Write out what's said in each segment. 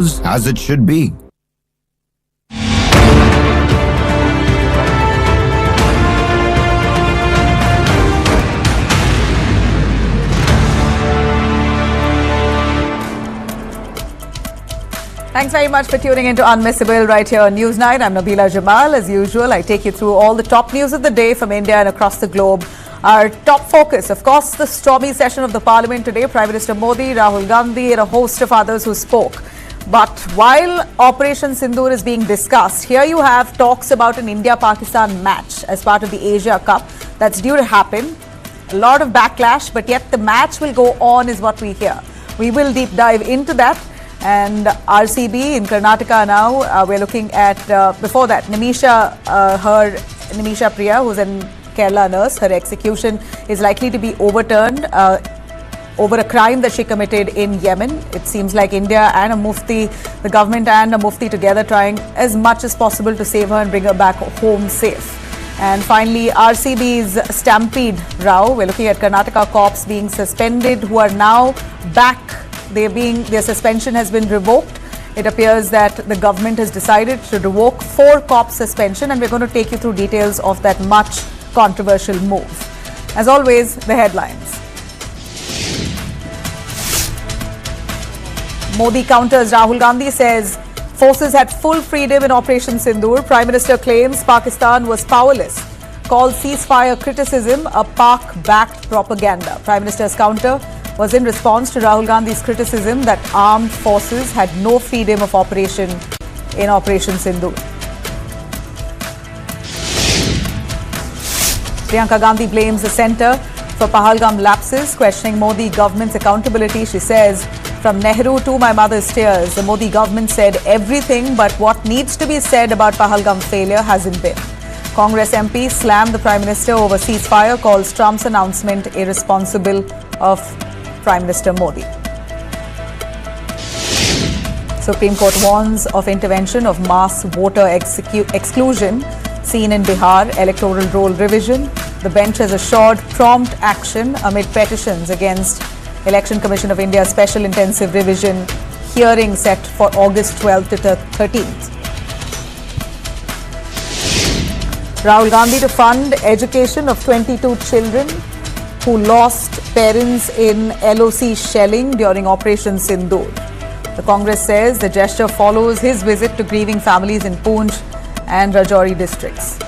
as it should be. Thanks very much for tuning in to Unmissable right here on News9. I'm Nabila Jamal. As usual, I take you through all the top news of the day from India and across the globe. Our top focus, of course, the stormy session of the Parliament today. Prime Minister Modi, Rahul Gandhi and a host of others who spoke. But while Operation Sindoor is being discussed, here you have talks about an India-Pakistan match as part of the Asia Cup that's due to happen. A lot of backlash, but yet the match will go on is what we hear. We will deep dive into that. And RCB in Karnataka now, we're looking at, before that, Nimisha Priya, who's in Kerala nurse, her execution is likely to be overturned over a crime that she committed in Yemen. It seems like India and a Mufti, the government and a Mufti together trying as much as possible to save her and bring her back home safe. And finally, RCB's stampede row. We're looking at Karnataka cops being suspended who are now back. Their suspension has been revoked. It appears that the government has decided to revoke 4 cops' suspension, and we're going to take you through details of that much controversial move. As always, the headlines. Modi counters. Rahul Gandhi says forces had full freedom in Operation Sindoor. Prime Minister claims Pakistan was powerless. Calls ceasefire criticism a Pak-backed propaganda. Prime Minister's counter was in response to Rahul Gandhi's criticism that armed forces had no freedom of operation in Operation Sindoor. Priyanka Gandhi blames the centre for Pahalgam lapses, questioning Modi government's accountability. She says, from Nehru to my mother's tears, the Modi government said everything but what needs to be said about Pahalgam failure hasn't been. Congress MP slammed the Prime Minister over ceasefire, calls Trump's announcement irresponsible of Prime Minister Modi. Supreme Court warns of intervention of mass voter exclusion seen in Bihar, electoral roll revision. The bench has assured prompt action amid petitions against Election Commission of India's special intensive revision hearing set for August 12th to 13th. Rahul Gandhi to fund education of 22 children who lost parents in LOC shelling during Operation Sindoor. The Congress says the gesture follows his visit to grieving families in Poonch and Rajouri districts.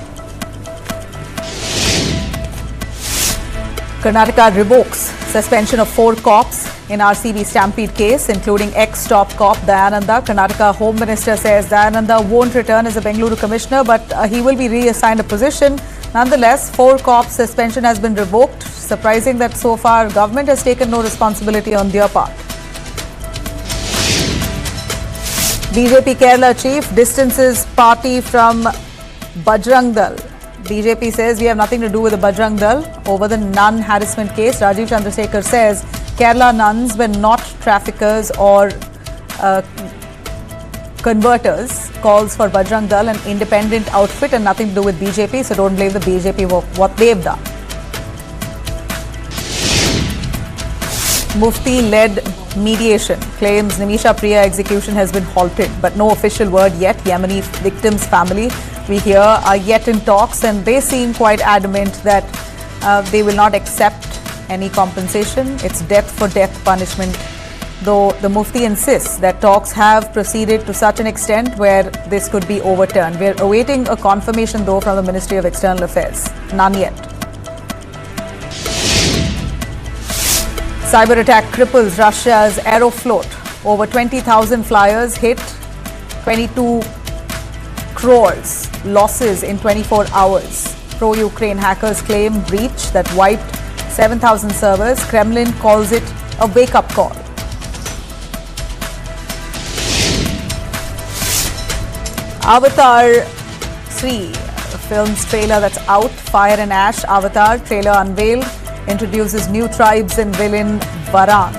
Karnataka revokes suspension of 4 cops in RCB stampede case, including ex-top cop Dayananda. Karnataka Home Minister says Dayananda won't return as a Bengaluru commissioner, but he will be reassigned a position. Nonetheless, 4 cops suspension has been revoked. Surprising that so far government has taken no responsibility on their part. BJP Kerala chief distances party from Bajrang Dal. BJP says we have nothing to do with the Bajrang Dal over the nun harassment case. Rajiv Chandrasekhar says Kerala nuns were not traffickers or converters. Calls for Bajrang Dal an independent outfit and nothing to do with BJP, so don't blame the BJP for what they've done. Mufti-led mediation claims Nimisha Priya execution has been halted, but no official word yet. Yemeni victims' family, we hear, are yet in talks, and they seem quite adamant that they will not accept any compensation. It's death for death punishment, though the Mufti insists that talks have proceeded to such an extent where this could be overturned. We're awaiting a confirmation, though, from the Ministry of External Affairs. None yet. Cyber attack cripples Russia's Aeroflot. Over 20,000 flyers hit, 22 crores losses in 24 hours. Pro-Ukraine hackers claim breach that wiped 7,000 servers. Kremlin calls it a wake-up call. Avatar 3, the film's trailer that's out, Fire and Ash. Avatar trailer unveiled. Introduces new tribes and villain Varan.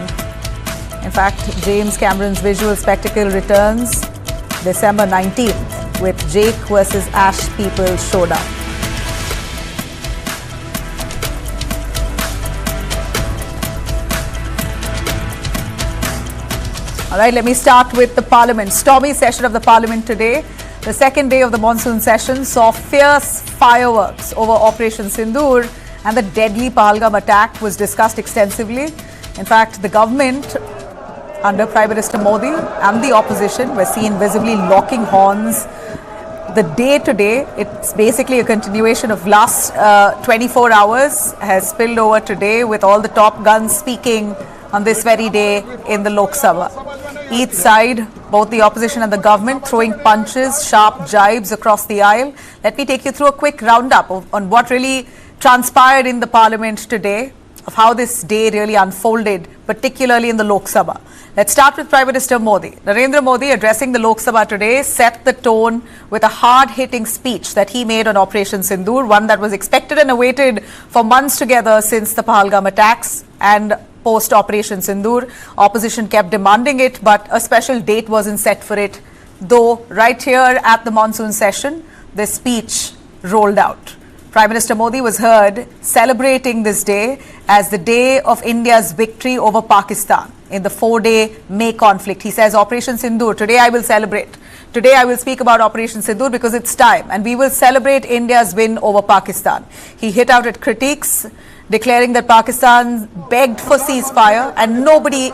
In fact, James Cameron's visual spectacle returns December 19th with Jake versus Ash people showdown. All right, let me start with the Parliament. Stormy session of the Parliament today. The second day of the monsoon session saw fierce fireworks over Operation Sindoor, and the deadly Pahalgam attack was discussed extensively. In fact, the government under Prime Minister Modi and the opposition were seen visibly locking horns. The day today, it's basically a continuation of last 24 hours, has spilled over today with all the top guns speaking on this very day in the Lok Sabha. Each side, both the opposition and the government, throwing punches, sharp jibes across the aisle. Let me take you through a quick roundup on what really transpired in the Parliament today, of how this day really unfolded, particularly in the Lok Sabha. Let's start with Prime Minister Modi. Narendra Modi, addressing the Lok Sabha today, set the tone with a hard-hitting speech that he made on Operation Sindoor, one that was expected and awaited for months together since the Pahalgam attacks and post-Operation Sindoor. Opposition kept demanding it, but a special date wasn't set for it. Though right here at the monsoon session, the speech rolled out. Prime Minister Modi was heard celebrating this day as the day of India's victory over Pakistan in the 4-day May conflict. He says, Operation Sindoor, today I will celebrate. Today I will speak about Operation Sindoor because it's time, and we will celebrate India's win over Pakistan. He hit out at critics, declaring that Pakistan begged for ceasefire and nobody,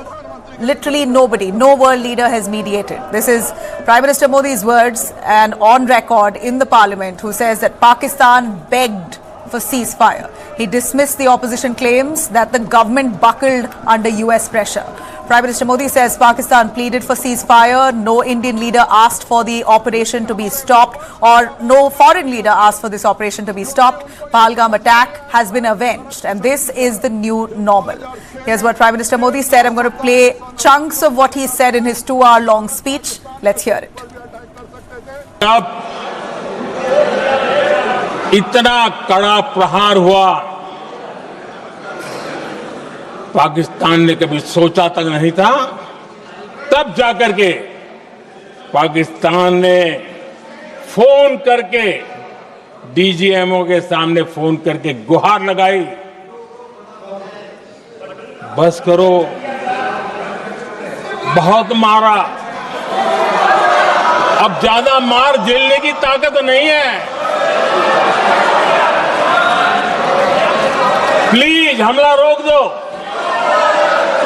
literally nobody, no world leader has mediated. This is Prime Minister Modi's words, and on record in the Parliament, who says that Pakistan begged for ceasefire. He dismissed the opposition claims that the government buckled under US pressure. Prime Minister Modi says Pakistan pleaded for ceasefire. No Indian leader asked for the operation to be stopped, or no foreign leader asked for this operation to be stopped. Pahalgam attack has been avenged, and this is the new normal. Here's what Prime Minister Modi said. I'm going to play chunks of what he said in his 2-hour-long speech. Let's hear it. इतना कड़ा प्रहार हुआ, पाकिस्तान ने कभी सोचा तक नहीं था। तब जाकर के पाकिस्तान ने फोन करके डीजीएमओ के सामने फोन करके गुहार लगाई, बस करो, बहुत मारा, अब ज्यादा मार झेलने की ताकत नहीं है, प्लीज हमला रोक दो।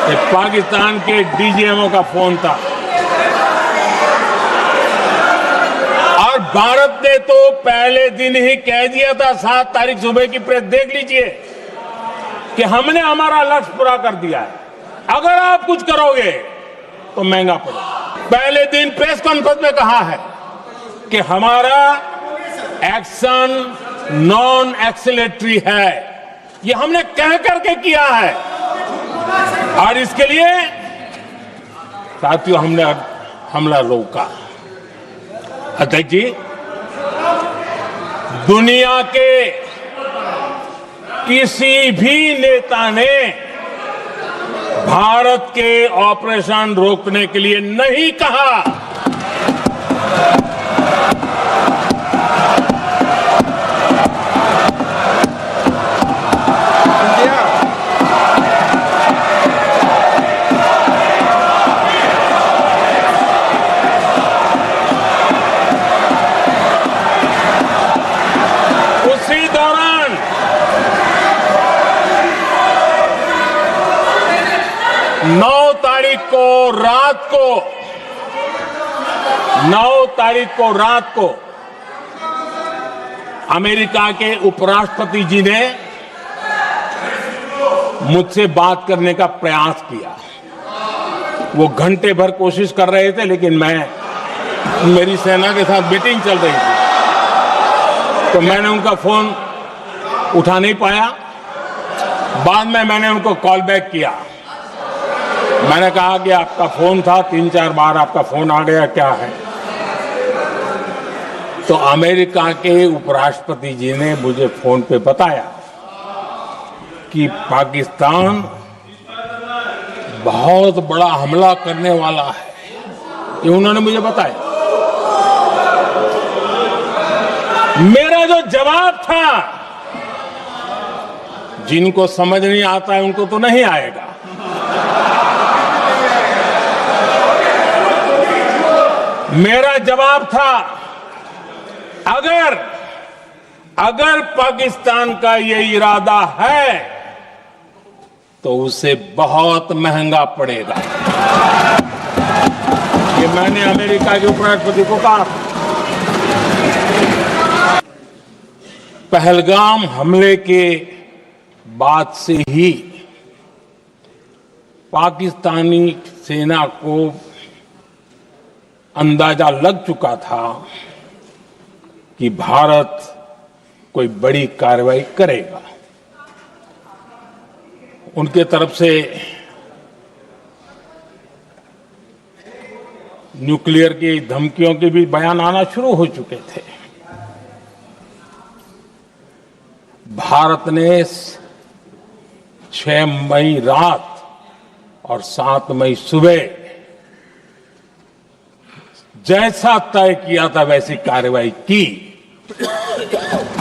ये पाकिस्तान के डीजीएमओ का फोन था। और भारत ने तो पहले दिन ही कह दिया था, 7 तारीख सुबह की प्रेस देख लीजिए, कि हमने हमारा लक्ष्य पूरा कर दिया है, अगर आप कुछ करोगे तो महंगा पड़ेगा। पहले दिन प्रेस कॉन्फ्रेंस में कहा है कि हमारा एक्शन नॉन एक्सीलेटरी है, ये हमने कह करके किया है, और इसके लिए साथियों हमने हमला रोका। अध्यक्ष जी, दुनिया के किसी भी नेता ने भारत के ऑपरेशन रोकने के लिए नहीं कहा। उसी दौरान 9 तारीख को रात को अमेरिका के उपराष्ट्रपति जी ने मुझसे बात करने का प्रयास किया। वो घंटे भर कोशिश कर रहे थे, लेकिन मेरी सेना के साथ मीटिंग चल रही थी, तो मैंने उनका फोन उठा नहीं पाया। बाद में मैंने उनको कॉल बैक किया। मैंने कहा कि आपका फोन था, 3-4 बार आपका फोन आ गया, क्या है? तो अमेरिका के उपराष्ट्रपति जी ने मुझे फोन पे बताया कि पाकिस्तान बहुत बड़ा हमला करने वाला है, ये उन्होंने मुझे बताया। मेरा जो जवाब था, जिनको समझ नहीं आता है उनको तो नहीं आएगा, मेरा जवाब था, अगर पाकिस्तान का ये इरादा है तो उसे बहुत महंगा पड़ेगा। ये मैंने अमेरिका के उपराष्ट्रपति को कहा। पहलगाम हमले के बाद से ही पाकिस्तानी सेना को अंदाजा लग चुका था कि भारत कोई बड़ी कार्रवाई करेगा। उनके तरफ से न्यूक्लियर की धमकियों के भी बयान आना शुरू हो चुके थे। भारत ने 6 मई रात और 7 मई सुबह जैसा तय किया था वैसी कार्रवाई की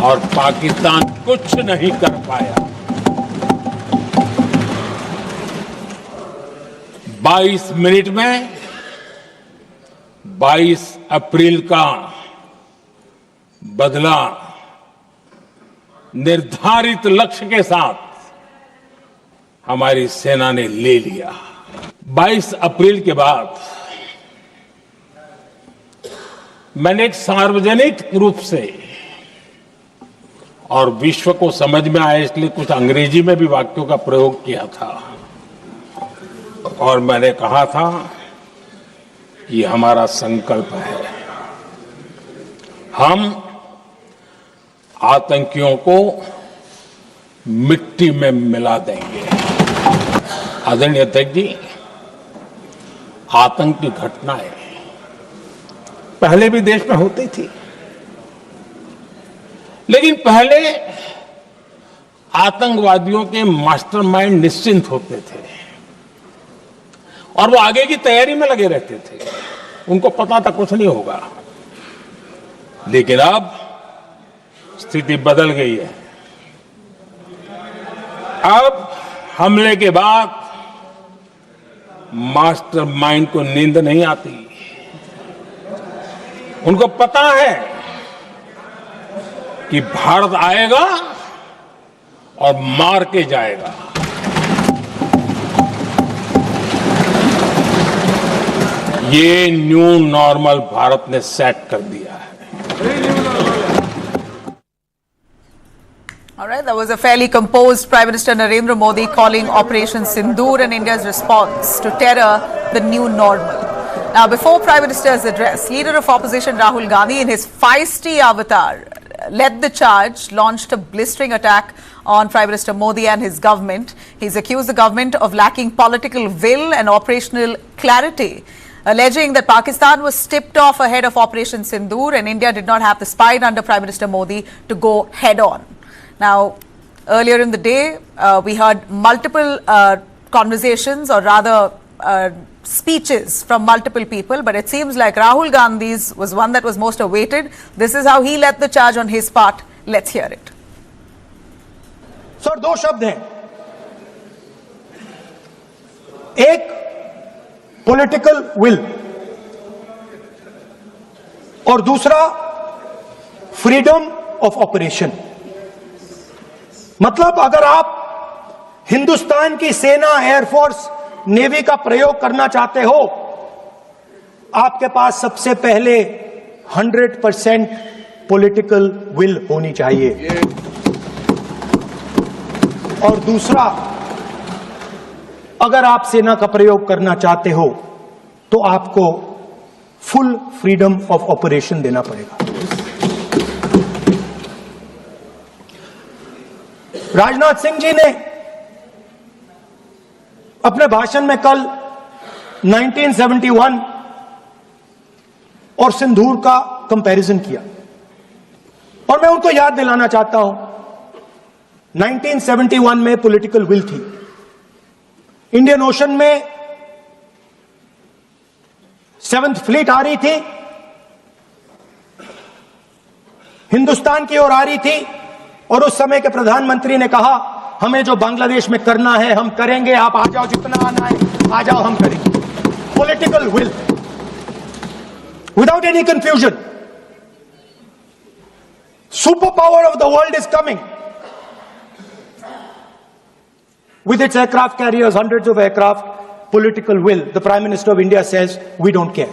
और पाकिस्तान कुछ नहीं कर पाया। 22 मिनट में 22 अप्रैल का बदला निर्धारित लक्ष्य के साथ हमारी सेना ने ले लिया। 22 अप्रैल के बाद मैंने एक सार्वजनिक रूप से और विश्व को समझ में आए इसलिए कुछ अंग्रेजी में भी वाक्यों का प्रयोग किया था और मैंने कहा था कि हमारा संकल्प है, हम आतंकियों को मिट्टी में मिला देंगे। आदरणीय अध्यक्ष जी, आतंक की घटनाएं पहले भी देश में होती थी, लेकिन पहले आतंकवादियों के मास्टरमाइंड निश्चिंत होते थे और वो आगे की तैयारी में लगे रहते थे। उनको पता था कुछ नहीं होगा, लेकिन अब स्थिति बदल गई है। अब हमले के बाद मास्टरमाइंड को नींद नहीं आती। उनको पता है कि भारत आएगा और मार के जाएगा। ये न्यू नॉर्मल भारत ने सेट कर दिया है। All right, that was a fairly composed Prime Minister Narendra Modi calling Operation Sindoor and India's response to terror the new normal. Now, before Prime Minister's address, Leader of Opposition Rahul Gandhi in his feisty avatar led the charge, launched a blistering attack on Prime Minister Modi and his government. He's accused the government of lacking political will and operational clarity, alleging that Pakistan was tipped off ahead of Operation Sindoor and India did not have the spine under Prime Minister Modi to go head on. Now, earlier in the day, we heard multiple conversations or rather speeches from multiple people, but it seems like Rahul Gandhi's was one that was most awaited. This is how he led the charge on his part. Let's hear it. Sir, दो शब्द हैं, एक political will और दूसरा freedom of operation. मतलब अगर आप हिंदुस्तान की सेना, एयरफोर्स, नेवी का प्रयोग करना चाहते हो, आपके पास सबसे पहले 100% पॉलिटिकल विल होनी चाहिए और दूसरा, अगर आप सेना का प्रयोग करना चाहते हो तो आपको फुल फ्रीडम ऑफ ऑपरेशन देना पड़ेगा। राजनाथ सिंह जी ने अपने भाषण में कल 1971 और सिंदूर का कंपैरिजन किया और मैं उनको याद दिलाना चाहता हूं, 1971 में पॉलिटिकल विल थी। इंडियन ओशन में 7th फ्लीट आ रही थी, हिंदुस्तान की ओर आ रही थी और उस समय के प्रधानमंत्री ने कहा, हमें जो बांग्लादेश में करना है हम करेंगे, आप आ जाओ, जितना आना है आ जाओ, हम करेंगे। Political will. without any confusion. Superpower of the world is coming. With its aircraft carriers, hundreds of aircraft, political will. The Prime Minister of India says, we don't care.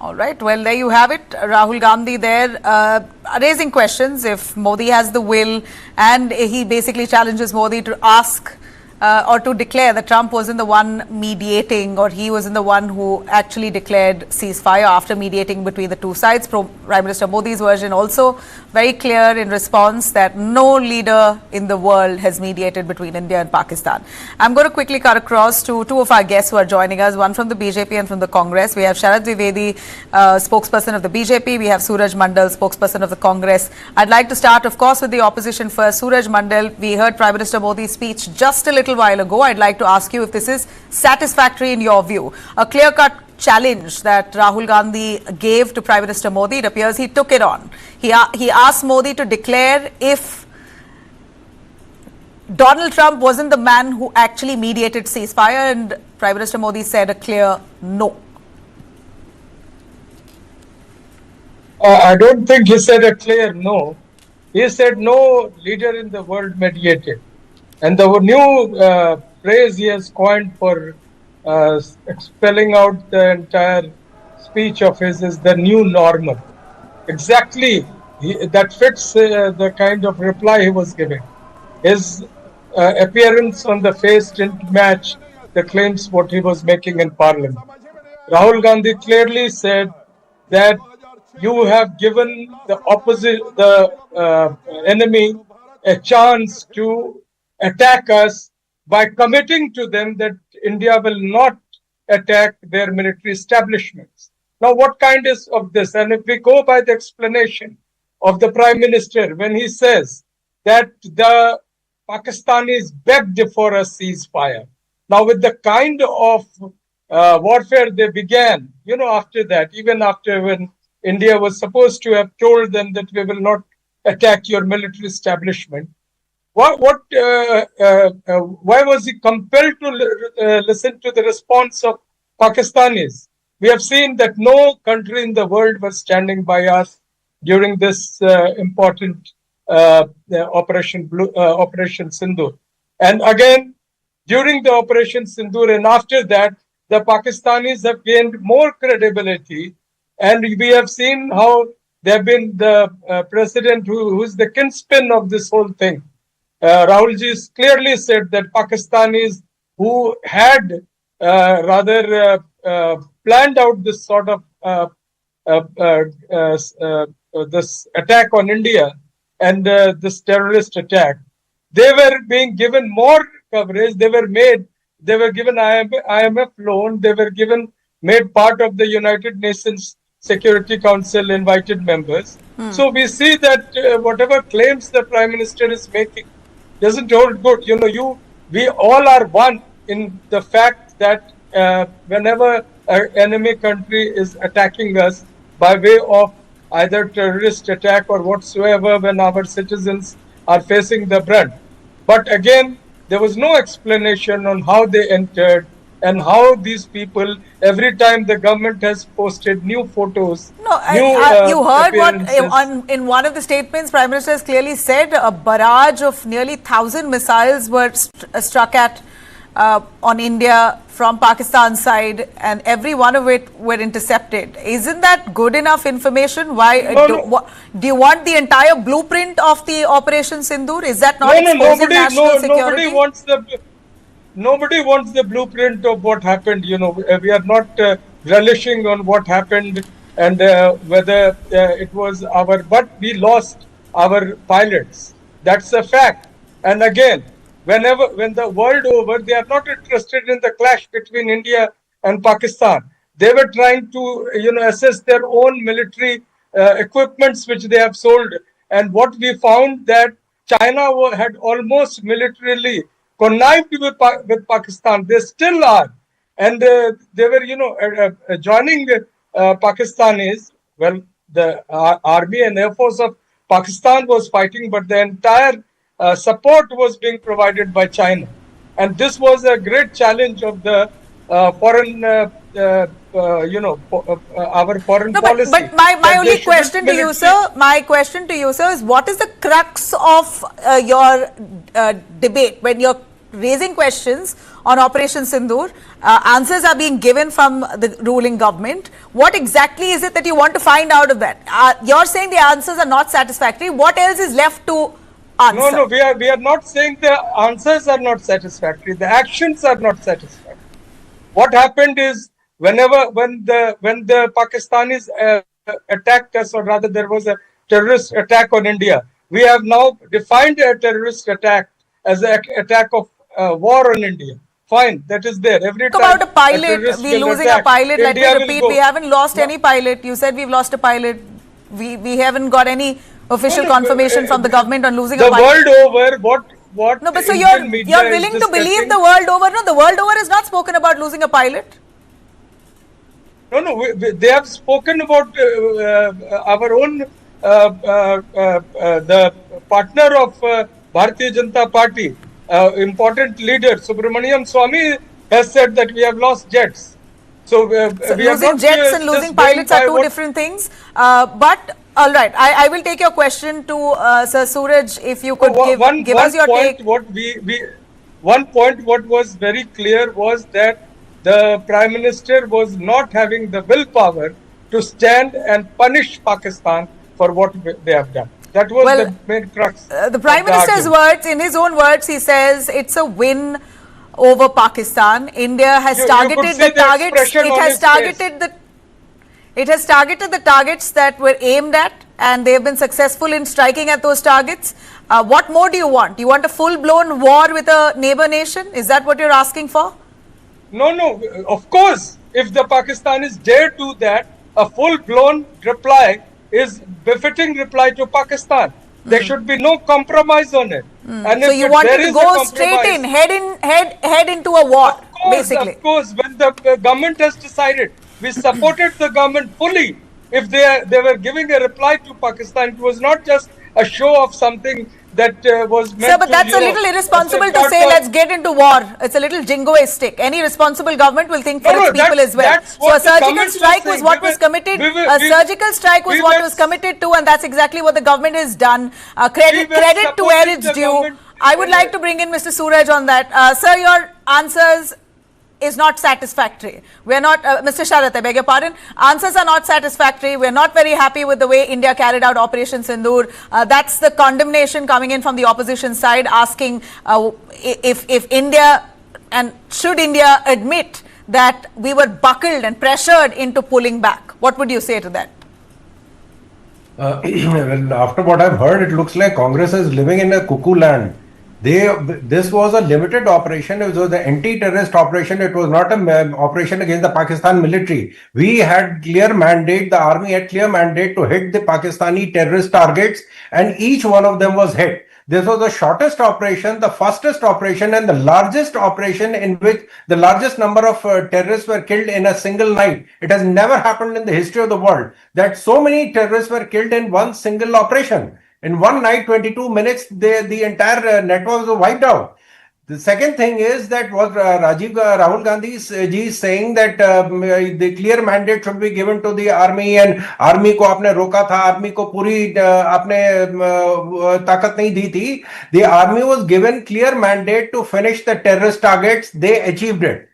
All right. Well, there you have it. Rahul Gandhi there raising questions if Modi has the will, and he basically challenges Modi to ask or to declare that Trump wasn't the one mediating, or he wasn't the one who actually declared ceasefire after mediating between the two sides. Prime Minister Modi's version also very clear in response that no leader in the world has mediated between India and Pakistan. I'm going to quickly cut across to two of our guests who are joining us, one from the BJP and from the Congress. We have Sharad Dwivedi, spokesperson of the BJP. We have Suraj Mandal, spokesperson of the Congress. I'd like to start, of course, with the opposition first. Suraj Mandal, we heard Prime Minister Modi's speech just a little while ago. I'd like to ask you if this is satisfactory in your view. A clear-cut challenge that Rahul Gandhi gave to Prime Minister Modi, it appears he took it on. He asked Modi to declare if Donald Trump wasn't the man who actually mediated ceasefire, and Prime Minister Modi said a clear no. I don't think he said a clear no. He said no leader in the world mediated. And the new phrase he has coined for spelling out the entire speech of his is the new normal. Exactly, that fits the kind of reply he was giving. His appearance on the face didn't match the claims what he was making in Parliament. Rahul Gandhi clearly said that you have given the enemy a chance to attack us by committing to them that India will not attack their military establishments. Now, what kind is of this? And if we go by the explanation of the Prime Minister, when he says that the Pakistanis begged for a ceasefire. Now, with the kind of warfare they began, after that, even after when India was supposed to have told them that we will not attack your military establishment, why was he compelled to listen to the response of Pakistanis? We have seen that no country in the world was standing by us during this important Operation Sindoor. And again, during the Operation Sindoor and after that, the Pakistanis have gained more credibility. And we have seen how they have been the president who is the kinspin of this whole thing. Rahulji clearly said that Pakistanis who had planned out this sort of this attack on India and this terrorist attack, they were being given more coverage. They were given IMF loan. They were made part of the United Nations Security Council invited members. So we see that whatever claims the Prime Minister is making doesn't hold good. We all are one in the fact that whenever an enemy country is attacking us by way of either terrorist attack or whatsoever, when our citizens are facing the brunt. But again, there was no explanation on how they entered and how these people, every time the government has posted new photos. No, you heard what in one of the statements, Prime Minister has clearly said a barrage of nearly 1,000 missiles were struck at on India from Pakistan's side, and every one of it were intercepted. Isn't that good enough information? Why do you want the entire blueprint of the Operation Sindoor? Is that not exposing national security? Nobody wants the blueprint of what happened. We are not relishing on what happened and whether it was but we lost our pilots. That's a fact. And again, when the world over, they are not interested in the clash between India and Pakistan. They were trying to, assess their own military equipments which they have sold. And what we found that China had almost militarily connived with Pakistan. They still are. And they were, joining Pakistanis. Well, the army and air force of Pakistan was fighting, but the entire support was being provided by China. And this was a great challenge of the foreign, our foreign No, policy. but my that only they question to you, shouldn't sir, my question to you, sir, is what is the crux of your debate when you're raising questions on Operation Sindoor? Answers are being given from the ruling government. What exactly is it that you want to find out of that? You're saying the answers are not satisfactory. What else is left to answer? No, we are not saying the answers are not satisfactory. The actions are not satisfactory. What happened is when the Pakistanis attacked us, or rather there was a terrorist attack on India, we have now defined a terrorist attack as an attack of war on India. Fine, that is there. Every Talk time about a pilot. terrorist We're will losing attack, a pilot. Let India me will repeat, go. we haven't lost any pilot. You said we've lost a pilot. We haven't got any official confirmation from the government on losing a The pilot. world over, what No, but so Indian media you're is willing to discussing- believe the world over? No, the world over has not spoken about losing a pilot. No, they have spoken about our own, the partner of Bharatiya Janata Party, important leader, Subramaniam Swamy, has said that we have lost jets. So, So we are losing not, jets and just losing going pilots are by two what- different things. But all right, I will take your question to Sir Suraj. If you could give us your point, take. One point what was very clear was that the Prime Minister was not having the willpower to stand and punish Pakistan for what they have done. That was Well, the main crux. The Prime Minister's words, in his own words, he says it's a win over Pakistan. India has You targeted could see the the targets. expression It on has his face. targeted the targets that were aimed at, and they have been successful in striking at those targets. What more do you want? You want a full-blown war with a neighbor nation? Is that what you're asking for? No, of course, if the Pakistanis dare do that, a full-blown reply is befitting reply to Pakistan. There should be no compromise on it. And So if you there wanted to is a go straight in, compromise- head into a war, basically. Of course, when the government has decided, we supported the government fully. If they were giving a reply to Pakistan, it was not just a show of something that was meant Sir, but to, that's a little irresponsible to safeguard say, for- let's get into war. It's a little jingoistic. Any responsible government will think for No, its people that's- as well. that's So a what the surgical government was strike was saying. what We was were- committed. we were- A we- surgical strike was we what were- was committed to, and that's exactly what the government has done. We Credit were to where supporting it's the due. government. I would like to bring in Mr. Suraj on that. Sir, your answers is not satisfactory. We're not, Mr. Sharath, I beg your pardon. Answers are not satisfactory. We're not very happy with the way India carried out Operation Sindoor. That's the condemnation coming in from the opposition side, asking if India, and should India admit that we were buckled and pressured into pulling back. What would you say to that? Well, after what I've heard, it looks like Congress is living in a cuckoo land. This was a limited operation. It was the anti-terrorist operation. It was not an operation against the Pakistan military. We had clear mandate. The army had clear mandate to hit the Pakistani terrorist targets, and each one of them was hit. This was the shortest operation, the fastest operation, and the largest operation in which the largest number of terrorists were killed in a single night. It has never happened in the history of the world that so many terrorists were killed in one single operation. In one night, 22 minutes, the entire network was wiped out. The second thing is that what Rahul Gandhi ji is saying that the clear mandate should be given to the army, and army को आपने रोका था, army को पूरी आपने ताकत नहीं दी थी. The army was given clear mandate to finish the terrorist targets. They achieved it.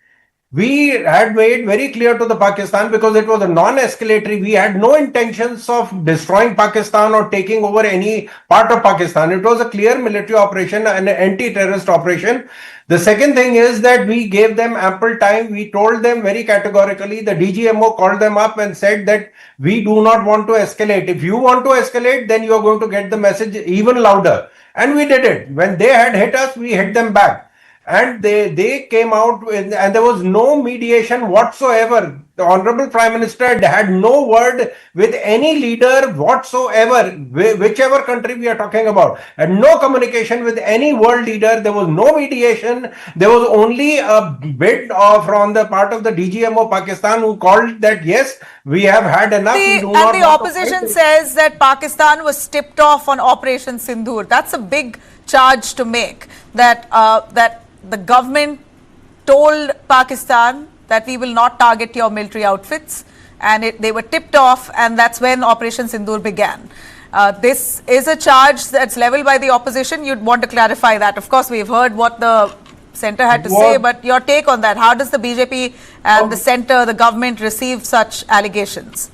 We had made very clear to the Pakistan, because it was a non-escalatory. We had no intentions of destroying Pakistan or taking over any part of Pakistan. It was a clear military operation, an anti-terrorist operation. The second thing is that we gave them ample time. We told them very categorically, the DGMO called them up and said that we do not want to escalate. If you want to escalate, then you are going to get the message even louder. And we did it. When they had hit us, we hit them back. And they came out with, and there was no mediation whatsoever. The Honorable Prime Minister had no word with any leader whatsoever, whichever country we are talking about, and no communication with any world leader. There was no mediation. There was only a bid from the part of the DGMO Pakistan, who called that yes, we have had enough. And the opposition says that Pakistan was tipped off on Operation Sindoor. That's a big charge to make. That the government told Pakistan that we will not target your military outfits, and they were tipped off, and that's when Operation Sindoor began. This is a charge that's leveled by the opposition. You'd want to clarify that. Of course, we've heard what the centre had to say, but your take on that. How does the BJP and the centre, the government, receive such allegations?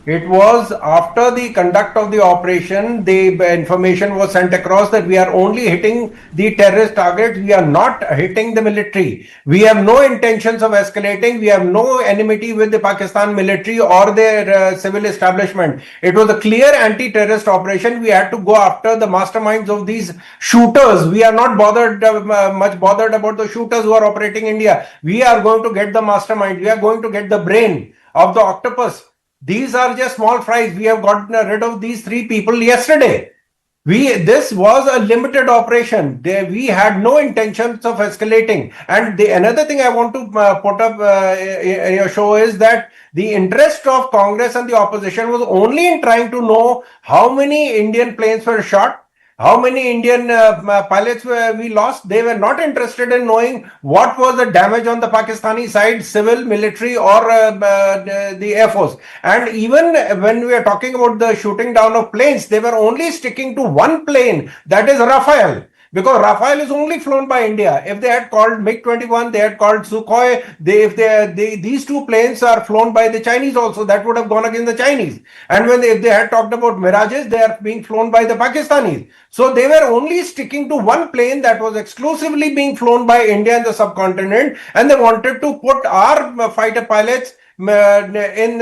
It was after the conduct of the operation, the information was sent across that we are only hitting the terrorist targets. We are not hitting the military. We have no intentions of escalating. We have no enmity with the Pakistan military or their civil establishment. It was a clear anti-terrorist operation. We had to go after the masterminds of these shooters. We are not much bothered about the shooters who are operating India. We are going to get the mastermind. We are going to get the brain of the octopus. These are just small fries. We have gotten rid of these 3 people yesterday. This was a limited operation. We had no intentions of escalating. And another thing I want to put up in your show is that the interest of Congress and the opposition was only in trying to know how many Indian planes were shot, how many Indian pilots we lost. They were not interested in knowing what was the damage on the Pakistani side, civil, military, or the Air Force. And even when we are talking about the shooting down of planes, they were only sticking to one plane, that is Rafale. Because Rafale is only flown by India. If they had called MiG-21, they had called Sukhoi. These 2 planes are flown by the Chinese also. That would have gone against the Chinese. And if they had talked about Mirages, they are being flown by the Pakistanis. So they were only sticking to one plane that was exclusively being flown by India and the subcontinent. And they wanted to put our fighter pilots in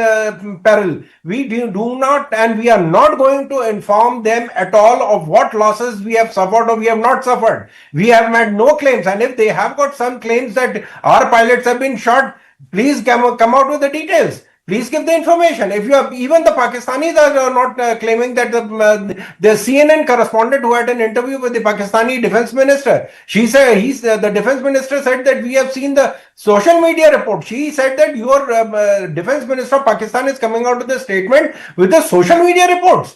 peril. We do not, and we are not going to inform them at all of what losses we have suffered or we have not suffered. We have made no claims, and if they have got some claims that our pilots have been shot, please come out with the details. Please give the information. If you have, even the Pakistanis are not claiming that the CNN correspondent who had an interview with the Pakistani defense minister, she said, the defense minister said that we have seen the social media report. She said that your defense minister of Pakistan is coming out with a statement with the social media reports.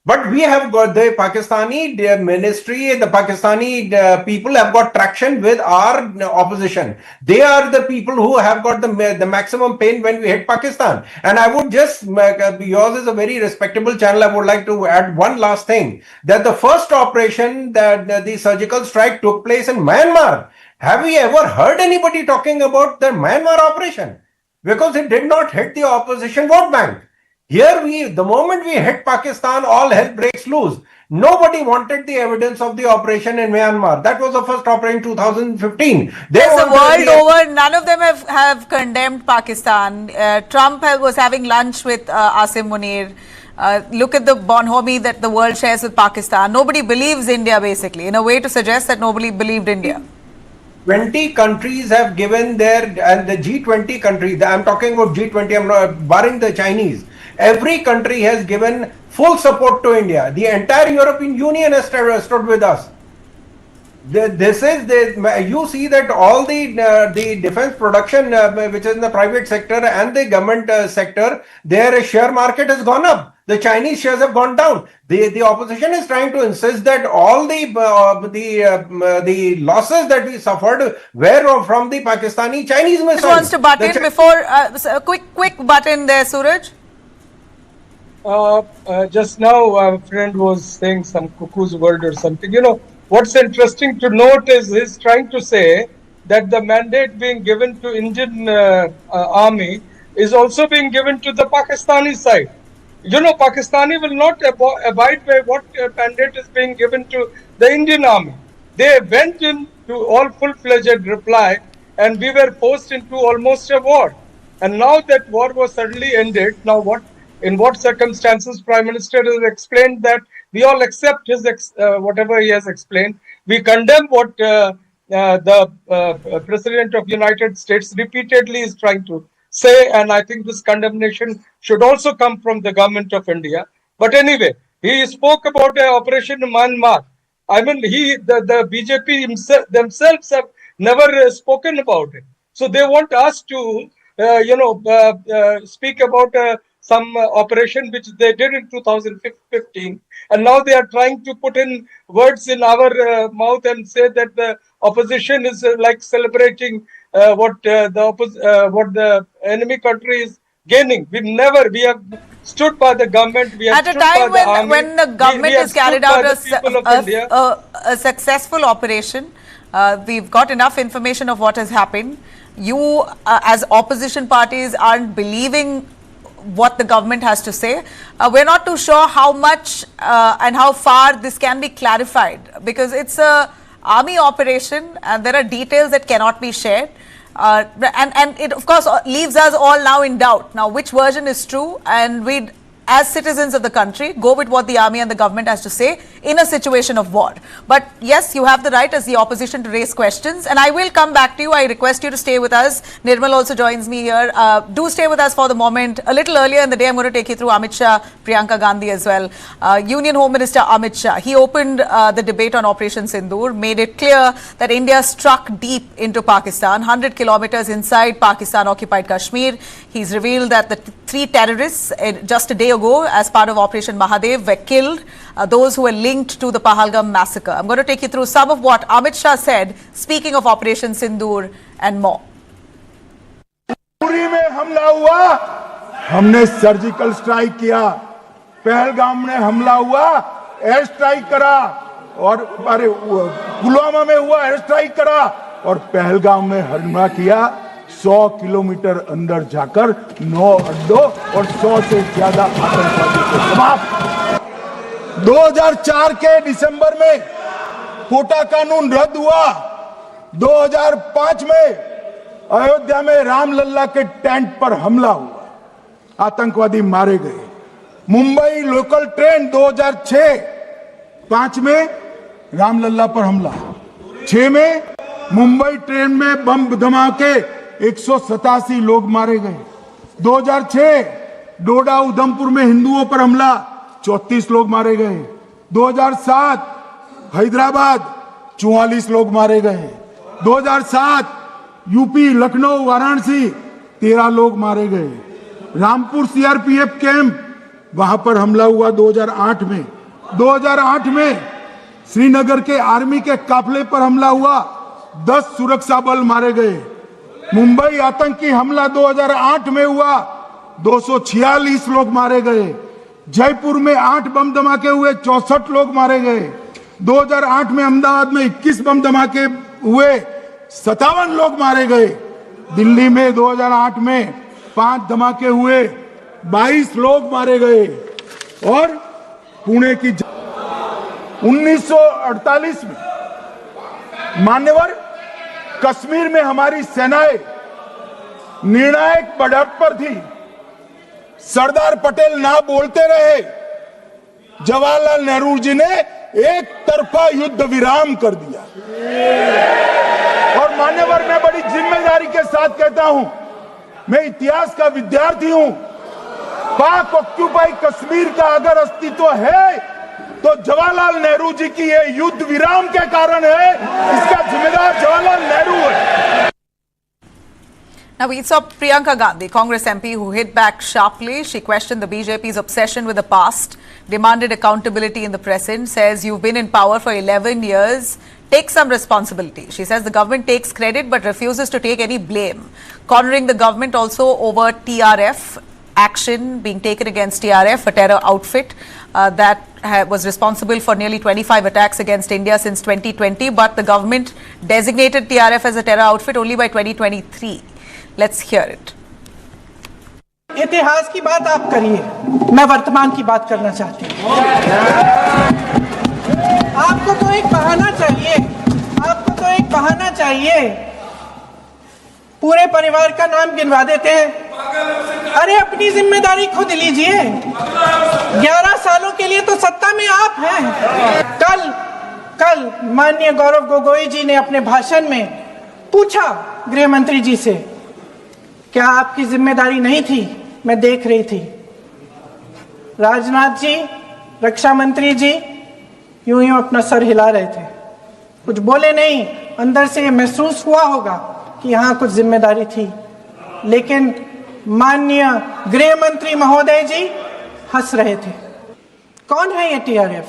But we have got the Pakistani ministry, the Pakistani people have got traction with our opposition. They are the people who have got the maximum pain when we hit Pakistan. And I would just, yours is a very respectable channel. I would like to add one last thing, that the first operation, that the surgical strike took place in Myanmar. Have we ever heard anybody talking about the Myanmar operation? Because it did not hit the opposition vote bank. Here the moment we hit Pakistan, all hell breaks loose. Nobody wanted the evidence of the operation in Myanmar. That was the first operation in 2015. Yes, the world over, none of them have condemned Pakistan. Trump was having lunch with Asim Munir. Look at the bonhomie that the world shares with Pakistan. Nobody believes India, basically, in a way to suggest that nobody believed India. 20 countries have given and the G20 countries, I'm talking about G20, I'm not barring the Chinese. Every country has given full support to India. The entire European Union has stood with us. You see that all the defense production, which is in the private sector and the government sector, their share market has gone up. The Chinese shares have gone down. The opposition is trying to insist that all the losses that we suffered were from the Pakistani Chinese missiles. Who wants to butt in before a quick button there, Suraj? Just now, a friend was saying some cuckoo's word or something. You know, what's interesting to note is he's trying to say that the mandate being given to Indian army is also being given to the Pakistani side. You know, Pakistani will not abide by what mandate is being given to the Indian army. They went into all full-fledged reply, and we were forced into almost a war. And now that war was suddenly ended, now in what circumstances? Prime Minister has explained that we all accept his whatever he has explained. We condemn what the President of the United States repeatedly is trying to say, and I think this condemnation should also come from the government of India. But anyway, he spoke about Operation Myanmar. I mean, the BJP themselves have never spoken about it. So they want us to, speak about some operation which they did in 2015, and now they are trying to put in words in our mouth and say that the opposition is like celebrating what the enemy country is gaining. We have stood by the government. We have At a stood by time the army. when the government we have has carried stood by out the people of India. a successful operation, we've got enough information of what has happened. You, as opposition parties, aren't believing what the government has to say. We're not too sure how much and how far this can be clarified, because it's a army operation and there are details that cannot be shared. And it, of course, leaves us all now in doubt. Now, which version is true? And we, as citizens of the country, go with what the army and the government has to say in a situation of war. But yes, you have the right as the opposition to raise questions. And I will come back to you. I request you to stay with us. Nirmal also joins me here. Do stay with us for the moment. A little earlier in the day, I'm going to take you through Amit Shah, Priyanka Gandhi as well. Union Home Minister Amit Shah, he opened the debate on Operation Sindoor, made it clear that India struck deep into Pakistan, 100 kilometers inside Pakistan-occupied Kashmir. He's revealed that the 3 terrorists just a day ago, as part of Operation Mahadev, were killed, those who were linked to the Pahalgam massacre. I'm going to take you through some of what Amit Shah said, speaking of Operation Sindoor and more. पूरी में हमला हुआ, हमने surgical strike किया, पहलगाम में हमला हुआ, air strike करा, और अरे पुलवामा में हुआ एयर स्ट्राइक करा, और पहलगाम में हमला किया, 100 किलोमीटर अंदर जाकर 9 अड्डों और 100 से ज्यादा आतंकवादी को समाप्त। 2004 के दिसंबर में कोटा कानून रद्द हुआ। 2005 में अयोध्या में रामलल्ला के टेंट पर हमला हुआ, आतंकवादी मारे गए। मुंबई लोकल ट्रेन 2006-5 में रामलल्ला पर हमला, 6 में मुंबई ट्रेन में बम धमाके 187 लोग मारे गए। 2006 डोडा उधमपुर में हिंदुओं पर हमला, 34 लोग मारे गए। 2007 हैदराबाद 44 लोग मारे गए। 2007 यूपी लखनऊ वाराणसी 13 लोग मारे गए। रामपुर सीआरपीएफ कैंप, वहां पर हमला हुआ 2008 में। 2008 में श्रीनगर के आर्मी के काफिले पर हमला हुआ, 10 सुरक्षा बल मारे गए। मुंबई आतंकी हमला 2008 में हुआ, 246 लोग मारे गए। जयपुर में 8 बम धमाके हुए, 64 लोग मारे गए। 2008 में अहमदाबाद में 21 बम धमाके हुए, 57 लोग मारे गए। दिल्ली में 2008 में 5 धमाके हुए, 22 लोग मारे गए। और पुणे की 1948 में मान्यवर कश्मीर में हमारी सेनाएं निर्णायक बढ़त पर थी, सरदार पटेल ना बोलते रहे, जवाहरलाल नेहरू जी ने एक तरफा युद्ध विराम कर दिया। और मान्यवर, मैं बड़ी जिम्मेदारी के साथ कहता हूं, मैं इतिहास का विद्यार्थी हूं, पाक ऑक्यूपाई कश्मीर का अगर अस्तित्व है तो जवाहरलाल नेहरू जी की ये युद्ध विराम के कारण है, इसका जिम्मेदार जवाहरलाल नेहरू है। Now we saw Priyanka Gandhi, Congress MP, who hit back sharply. She questioned the BJP's obsession with the past, demanded accountability in the present, says you've been in power for 11 years, take some responsibility. She says the government takes credit but refuses to take any blame, cornering the government also over TRF action being taken against TRF, a terror outfit that was responsible for nearly 25 attacks against India since 2020, but the government designated TRF as a terror outfit only by 2023. Let's hear it. इतिहास की बात आप करिए, मैं वर्तमान की बात करना चाहती हूँ। आपको तो एक बहाना चाहिए, आपको तो एक बहाना चाहिए। पूरे परिवार का नाम गिनवा देते हैं। अरे अपनी जिम्मेदारी खुद लीजिए। 11 सालों के लिए तो सत्ता में आप हैं। कल माननीय गौरव गोगोई जी ने अपने भाषण में पूछा गृह मंत्री जी से, क्या आपकी जिम्मेदारी नहीं थी? मैं देख रही थी। राजनाथ जी, रक्षा मंत्री जी यूं अपना सर हिला रहे थे, कुछ बोले नहीं। अंदर से ये महसूस हुआ होगा कि यहाँ कुछ जिम्मेदारी थी, लेकिन माननीय गृह मंत्री महोदय जी हंस रहे थे। कौन है ये टीआरएफ?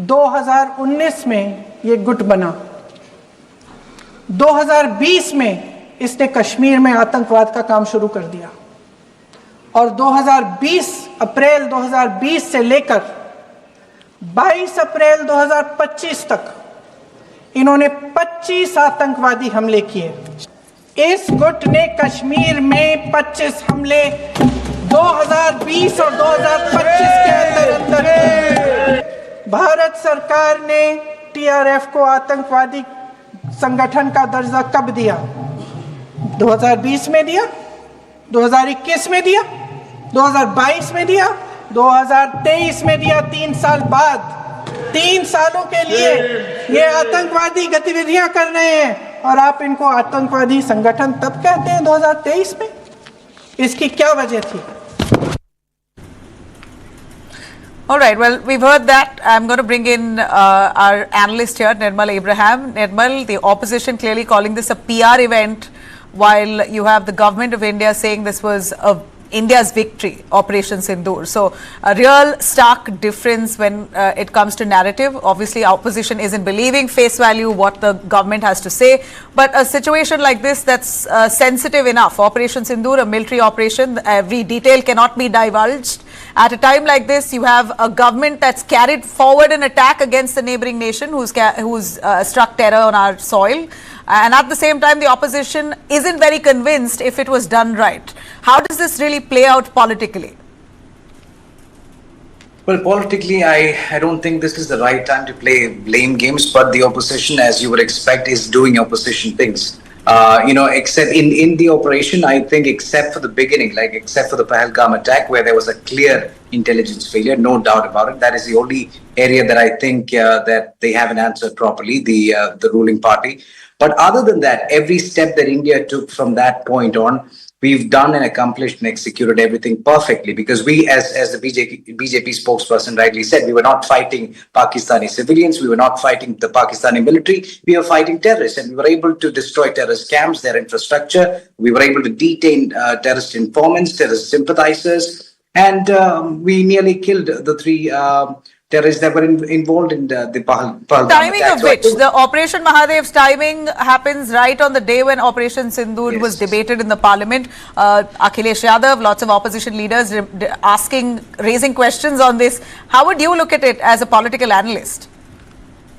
2019 में ये गुट बना, 2020 में इसने कश्मीर में आतंकवाद का काम शुरू कर दिया और 2020 अप्रैल 2020 से लेकर 22 अप्रैल 2025 तक इन्होंने 25 आतंकवादी हमले किए। इस गुट ने कश्मीर में 25 हमले 2020 और 2025 के अंदर किए। भारत सरकार ने टीआरएफ को आतंकवादी संगठन का दर्जा कब दिया? 2020 में दिया, 2021 में दिया, 2022 में दिया, 2023 में दिया। 3 साल बाद, 3 सालों के लिए ये आतंकवादी गतिविधियां कर रहे हैं और आप इनको आतंकवादी संगठन तब कहते हैं 2023 में? इसकी क्या वजह थी? All right, well, we've heard that. I'm going to bring in our analyst here, Nirmal Abraham. Nirmal, the opposition clearly calling this a PR event, while you have the government of India saying this was India's victory, Operation Sindoor. So a real stark difference when it comes to narrative. Obviously, opposition isn't believing face value what the government has to say. But a situation like this that's sensitive enough, Operation Sindoor, a military operation, every detail cannot be divulged. At a time like this, you have a government that's carried forward an attack against the neighboring nation who's struck terror on our soil. And at the same time, the opposition isn't very convinced if it was done right. How does this really play out politically? Well, politically, I don't think this is the right time to play blame games, but the opposition, as you would expect, is doing opposition things. Except in the operation, I think except for the beginning, like except for the Pahalgam attack, where there was a clear intelligence failure, no doubt about it. That is the only area that I think that they haven't answered properly, the ruling party. But other than that, every step that India took from that point on, we've done and accomplished and executed everything perfectly, because we, as the BJP spokesperson rightly said, we were not fighting Pakistani civilians, we were not fighting the Pakistani military, we were fighting terrorists, and we were able to destroy terrorist camps, their infrastructure, we were able to detain terrorist informants, terrorist sympathizers, and we nearly killed the 3 terrorists that were involved in the Pahalgam timing attack. of which, the Operation Mahadev's timing happens right on the day when Operation Sindoor was debated in the Parliament. Akhilesh Yadav, lots of opposition leaders raising questions on this. How would you look at it as a political analyst?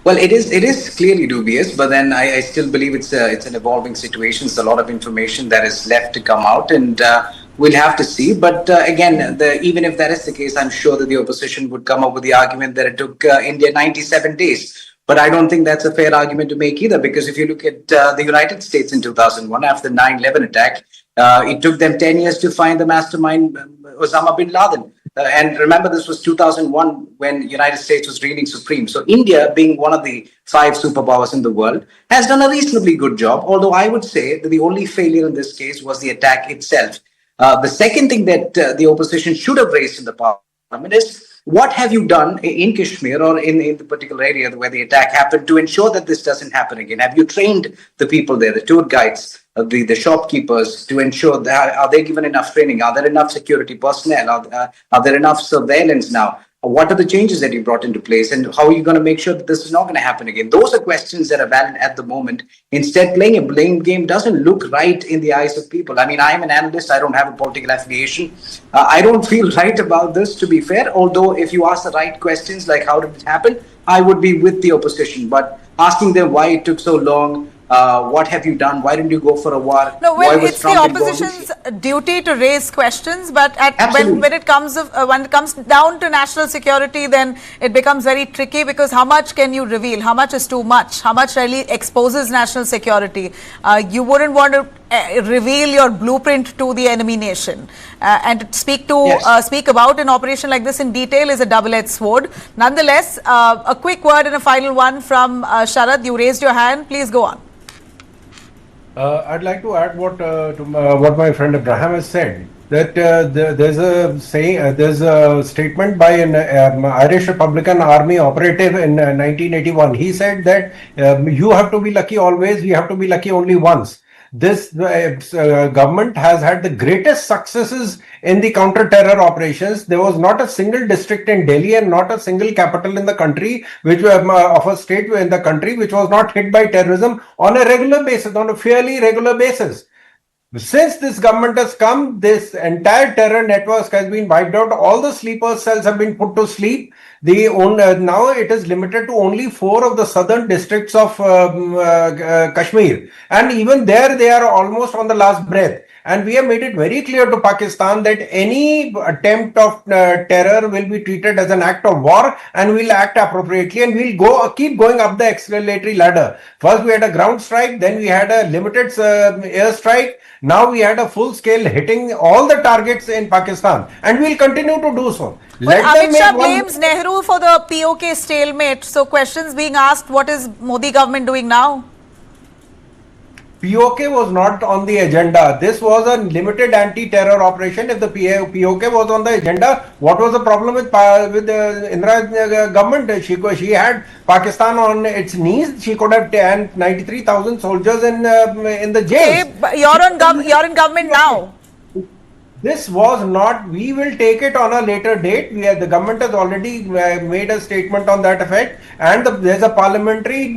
Well, it is clearly dubious, but then I still believe it's an evolving situation. It's a lot of information that is left to come out, and we'll have to see. But again, even if that is the case, I'm sure that the opposition would come up with the argument that it took India 97 days. But I don't think that's a fair argument to make either, because if you look at the United States in 2001, after the 9/11 attack, it took them 10 years to find the mastermind, Osama bin Laden. And remember, this was 2001 when United States was reigning supreme. So India, being one of the 5 superpowers in the world, has done a reasonably good job. Although I would say that the only failure in this case was the attack itself. The second thing that the opposition should have raised in the parliament is, what have you done in Kashmir or in the particular area where the attack happened to ensure that this doesn't happen again? Have you trained the people there, the tour guides, the shopkeepers, to ensure that are they given enough training? Are there enough security personnel? Are there enough surveillance now? What are the changes that you brought into place, and how are you going to make sure that this is not going to happen again? Those are questions that are valid at the moment. Instead, playing a blame game doesn't look right in the eyes of people. I mean, I'm an analyst. I don't have a political affiliation. I don't feel right about this, to be fair. Although if you ask the right questions, like how did it happen, I would be with the opposition. But asking them why it took so long, what have you done? Why didn't you go for a war? No, well, it's the opposition's duty to raise questions, but when it comes down to national security, then it becomes very tricky, because how much can you reveal? How much is too much? How much really exposes national security? You wouldn't want to reveal your blueprint to the enemy nation, and to speak about an operation like this in detail is a double-edged sword. Nonetheless, a quick word and a final one from Sharad. You raised your hand. Please go on. I'd like to add what my friend Abraham has said, that there's a saying, there's a statement by an Irish Republican Army operative in 1981. He said that you have to be lucky always, we have to be lucky only once. this government has had the greatest successes in the counter-terror operations. There was not a single district in Delhi and not a single capital in the country, which of a state in the country, which was not hit by terrorism on a regular basis, on a fairly regular basis. Since this government has come, this entire terror network has been wiped out. All the sleeper cells have been put to sleep. Now it is limited to only 4 of the southern districts of Kashmir. And even there, they are almost on the last breath. And we have made it very clear to Pakistan that any attempt of terror will be treated as an act of war, and we'll act appropriately, and we'll keep going up the escalatory ladder. First we had a ground strike, then we had a limited air strike. Now we had a full scale hitting all the targets in Pakistan, and we'll continue to do so. But Amit Shah blames Nehru for the POK stalemate. So questions being asked, what is Modi government doing now? POK was not on the agenda. This was a limited anti-terror operation. If the POK was on the agenda, what was the problem with the Indira government? She had Pakistan on its knees. She could have taken 93,000 soldiers in the jail. Okay, you're in government now. This was not, we will take it on a later date. The government has already made a statement on that effect, and there's a parliamentary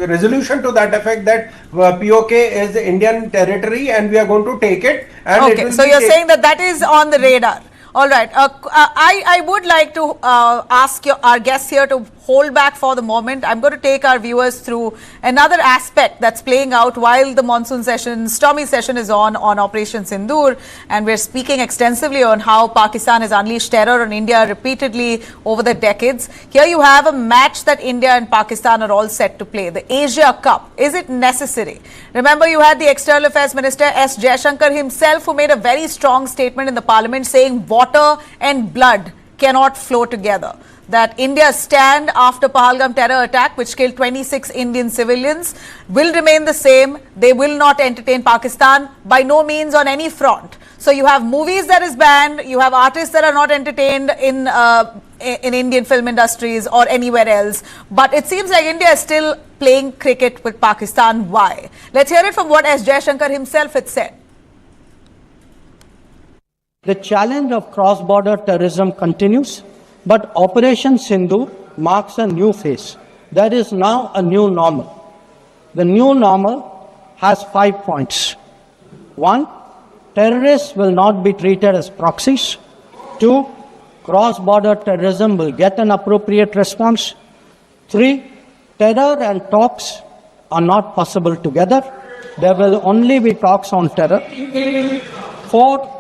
resolution to that effect that POK is Indian territory and we are going to take it. And okay, so you're saying that is on the radar. All right. I would like to ask our guests here to hold back for the moment. I'm going to take our viewers through another aspect that's playing out while the monsoon session, stormy session is on Operation Sindoor, and we're speaking extensively on how Pakistan has unleashed terror on India repeatedly over the decades. Here you have a match that India and Pakistan are all set to play, the Asia Cup. Is it necessary? Remember, you had the External Affairs Minister S. Jaishankar himself, who made a very strong statement in the Parliament saying water and blood cannot flow together. That India's stand after Pahalgam terror attack, which killed 26 Indian civilians, will remain the same. They will not entertain Pakistan by no means on any front. So you have movies that is banned, you have artists that are not entertained in Indian film industries or anywhere else. But it seems like India is still playing cricket with Pakistan. Why? Let's hear it from what S. Jaishankar himself had said. The challenge of cross-border terrorism continues, but Operation Sindoor marks a new phase. There is now a new normal. The new normal has 5 points. 1, terrorists will not be treated as proxies. 2, cross-border terrorism will get an appropriate response. 3, terror and talks are not possible together. There will only be talks on terror. 4,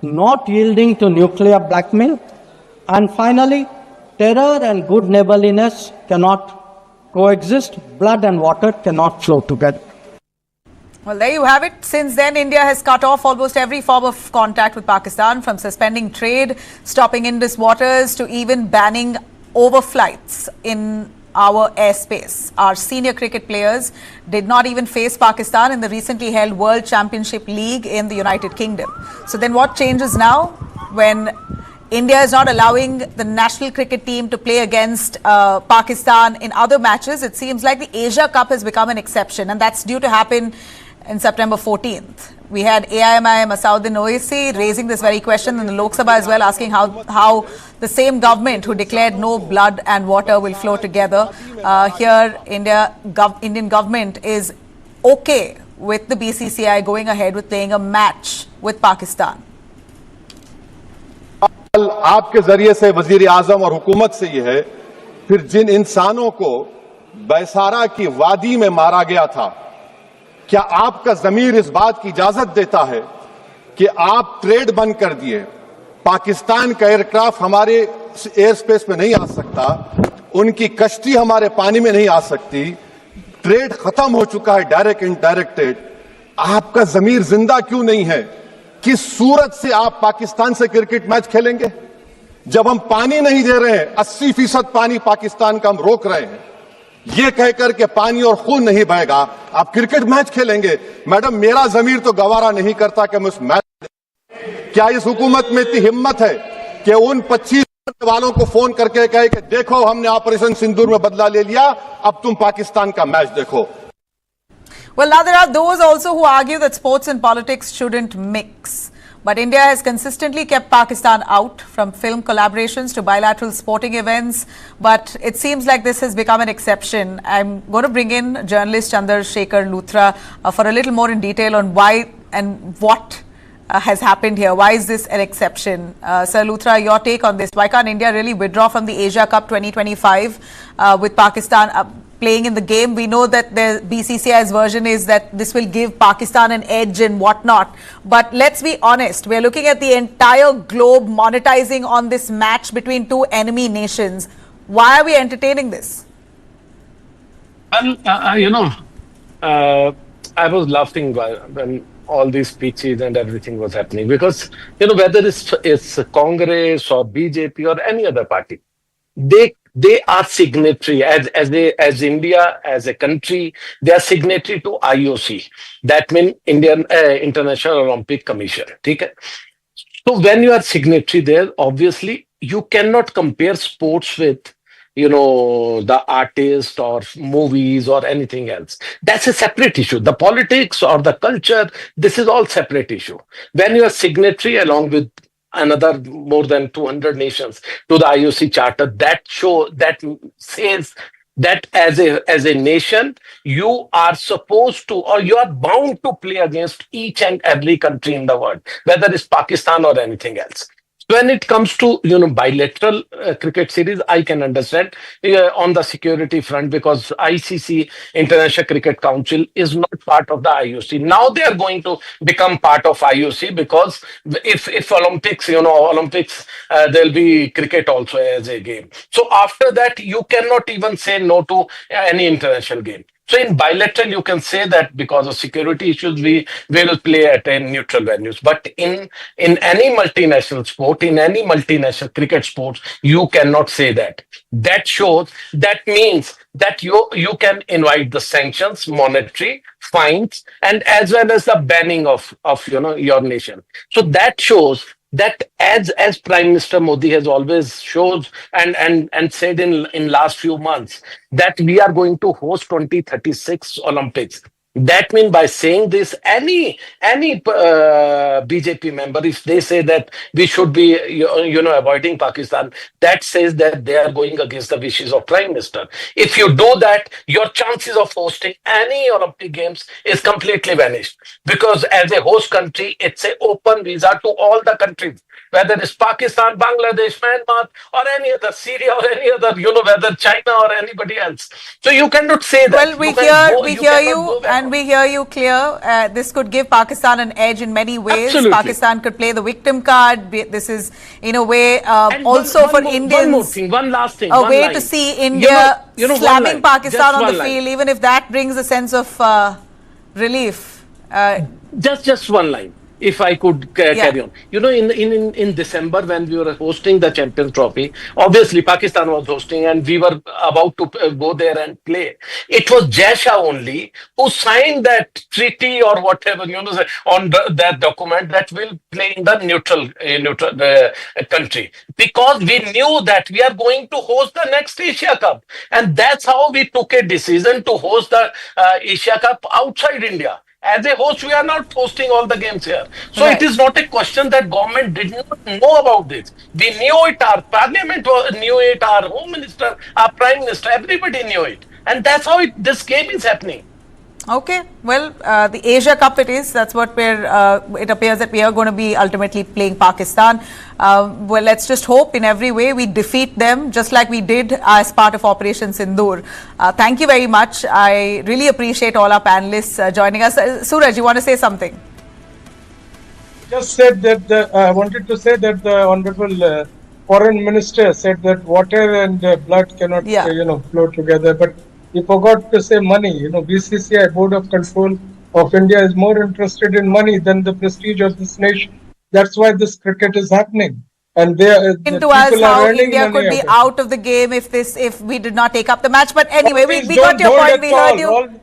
not yielding to nuclear blackmail. And finally, terror and good neighborliness cannot coexist. Blood and water cannot flow together. Well, there you have it. Since then, India has cut off almost every form of contact with Pakistan, from suspending trade, stopping Indus waters, to even banning overflights in our airspace. Our senior cricket players did not even face Pakistan in the recently held World Championship League in the United Kingdom. So then what changes now when India is not allowing the national cricket team to play against Pakistan in other matches? It seems like the Asia Cup has become an exception, and that's due to happen in September 14th. We had AIMIM Asauddin Owaisi raising this very question in the Lok Sabha as well, asking how the same government who declared no blood and water will flow together. Here, Indian government is okay with the BCCI going ahead with playing a match with Pakistan. आपके जरिए से वजीर आजम और हुकूमत से यह है, फिर जिन इंसानों को बैसारा की वादी में मारा गया था, क्या आपका जमीर इस बात की इजाजत देता है कि आप ट्रेड बंद कर दिए, पाकिस्तान का एयरक्राफ्ट हमारे एयर स्पेस में नहीं आ सकता, उनकी कश्ती हमारे पानी में नहीं आ सकती, ट्रेड खत्म हो चुका है डायरेक्ट इनडायरेक्टेड, आपका जमीर जिंदा क्यों नहीं है? किस सूरत से आप पाकिस्तान से क्रिकेट मैच खेलेंगे जब हम पानी नहीं दे रहे हैं? 80% पानी पाकिस्तान का हम रोक रहे हैं, ये कहकर के पानी और खून नहीं बहेगा, आप क्रिकेट मैच खेलेंगे? मैडम, मेरा जमीर तो गवारा नहीं करता कि मैं उस मैच, क्या इस हुकूमत में इतनी हिम्मत है कि उन 25 वालों को फोन करके कहे कि देखो हमने ऑपरेशन सिंदूर में बदला ले लिया, अब तुम पाकिस्तान का मैच देखो? Well, now there are those also who argue that sports and politics shouldn't mix. But India has consistently kept Pakistan out, from film collaborations to bilateral sporting events. But it seems like this has become an exception. I'm going to bring in journalist Chandrasekhar Luthra for a little more in detail on why and what has happened here. Why is this an exception? Sir Luthra, your take on this. Why can't India really withdraw from the Asia Cup 2025 with Pakistan playing in the game? We know that the BCCI's version is that this will give Pakistan an edge and whatnot. But let's be honest, we're looking at the entire globe monetizing on this match between two enemy nations. Why are we entertaining this? Well, I was laughing when all these speeches and everything was happening, because, whether it's Congress or BJP or any other party, they are signatory as India, as a country, they are signatory to IOC. That means Indian International Olympic Commission. Okay? So when you are signatory there, obviously you cannot compare sports with the artist or movies or anything else. That's a separate issue. The politics or the culture, this is all separate issue. When you are signatory along with another more than 200 nations to the IOC charter, that says that as a nation, you are supposed to, or you are bound to play against each and every country in the world, whether it's Pakistan or anything else. When it comes to bilateral cricket series, I can understand on the security front, because ICC, International Cricket Council, is not part of the IOC. Now they are going to become part of IOC, because if Olympics, there'll be cricket also as a game. So after that, you cannot even say no to any international game. So in bilateral, you can say that because of security issues, we will play at a neutral venues. But in any multinational sport, in any multinational cricket sports, you cannot say that. That means that you can invite the sanctions, monetary fines, and as well as the banning of your nation. So that shows that as Prime Minister Modi has always shows and said in last few months, that we are going to host 2036 Olympics. That means by saying this, any BJP member, if they say that we should be avoiding Pakistan, that says that they are going against the wishes of Prime Minister. If you do that, your chances of hosting any Olympic Games is completely vanished, because as a host country, it's an open visa to all the countries, whether it's Pakistan, Bangladesh, Myanmar, or any other, Syria, or any other, whether China or anybody else. So you cannot say that. Well, we hear you, and we hear you clear. This could give Pakistan an edge in many ways. Absolutely. Pakistan could play the victim card. This is, in a way, also for Indians, one last thing. a way to see India slamming Pakistan on the field, even if that brings a sense of relief. Just one line, if I could carry on. In December, when we were hosting the Champions Trophy, obviously Pakistan was hosting and we were about to go there and play. It was Jaisha only who signed that treaty or whatever, on that document that will play in the neutral country, because we knew that we are going to host the next Asia Cup. And that's how we took a decision to host the Asia Cup outside India. As a host, we are not hosting all the games here. So It is not a question that government did not know about this. We knew it, our parliament knew it, our Home Minister, our Prime Minister, everybody knew it. And that's how this game is happening. Okay, well, the Asia Cup it is. That's what it appears that we are going to be ultimately playing Pakistan. Well, let's just hope in every way we defeat them, just like we did as part of Operation Sindoor. Thank you very much. I really appreciate all our panelists joining us. Suraj, you want to say something? Just said that I wanted to say that the Honorable Foreign Minister said that water and blood cannot, flow together. But he forgot to say money. BCCI, Board of Control of India, is more interested in money than the prestige of this nation. That's why this cricket is happening. And into us how India could be out of the game if we did not take up the match. But anyway, we got your point. We heard you.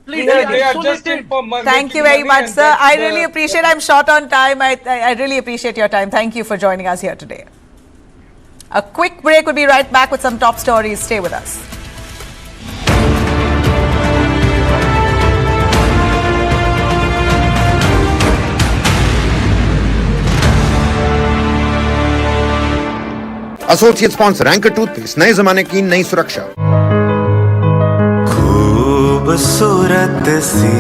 They are just in for money. Thank you very much, sir. I really appreciate. I'm short on time. I really appreciate your time. Thank you for joining us here today. A quick break. We'll be right back with some top stories. Stay with us. Associate sponsor anchor toothpaste, नए जमाने की नई सुरक्षा। खूबसूरत सी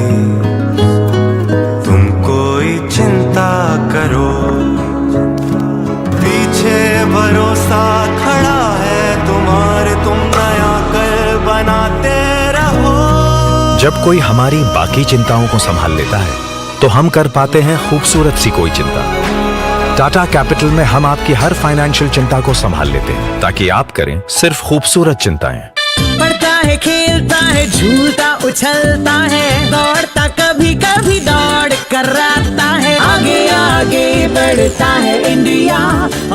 तुम कोई चिंता करो, पीछे भरोसा खड़ा है तुम्हारे, तुम नया कर बनाते रहो। जब कोई हमारी बाकी चिंताओं को संभाल लेता है तो हम कर पाते हैं खूबसूरत सी कोई चिंता। टाटा कैपिटल में हम आपकी हर फाइनेंशियल चिंता को संभाल लेते हैं ताकि आप करें सिर्फ खूबसूरत चिंताएं। पढ़ता है, खेलता है, झूलता उछलता है, दौड़ता कभी कभी दौड़ कराता है, आगे आगे बढ़ता है इंडिया,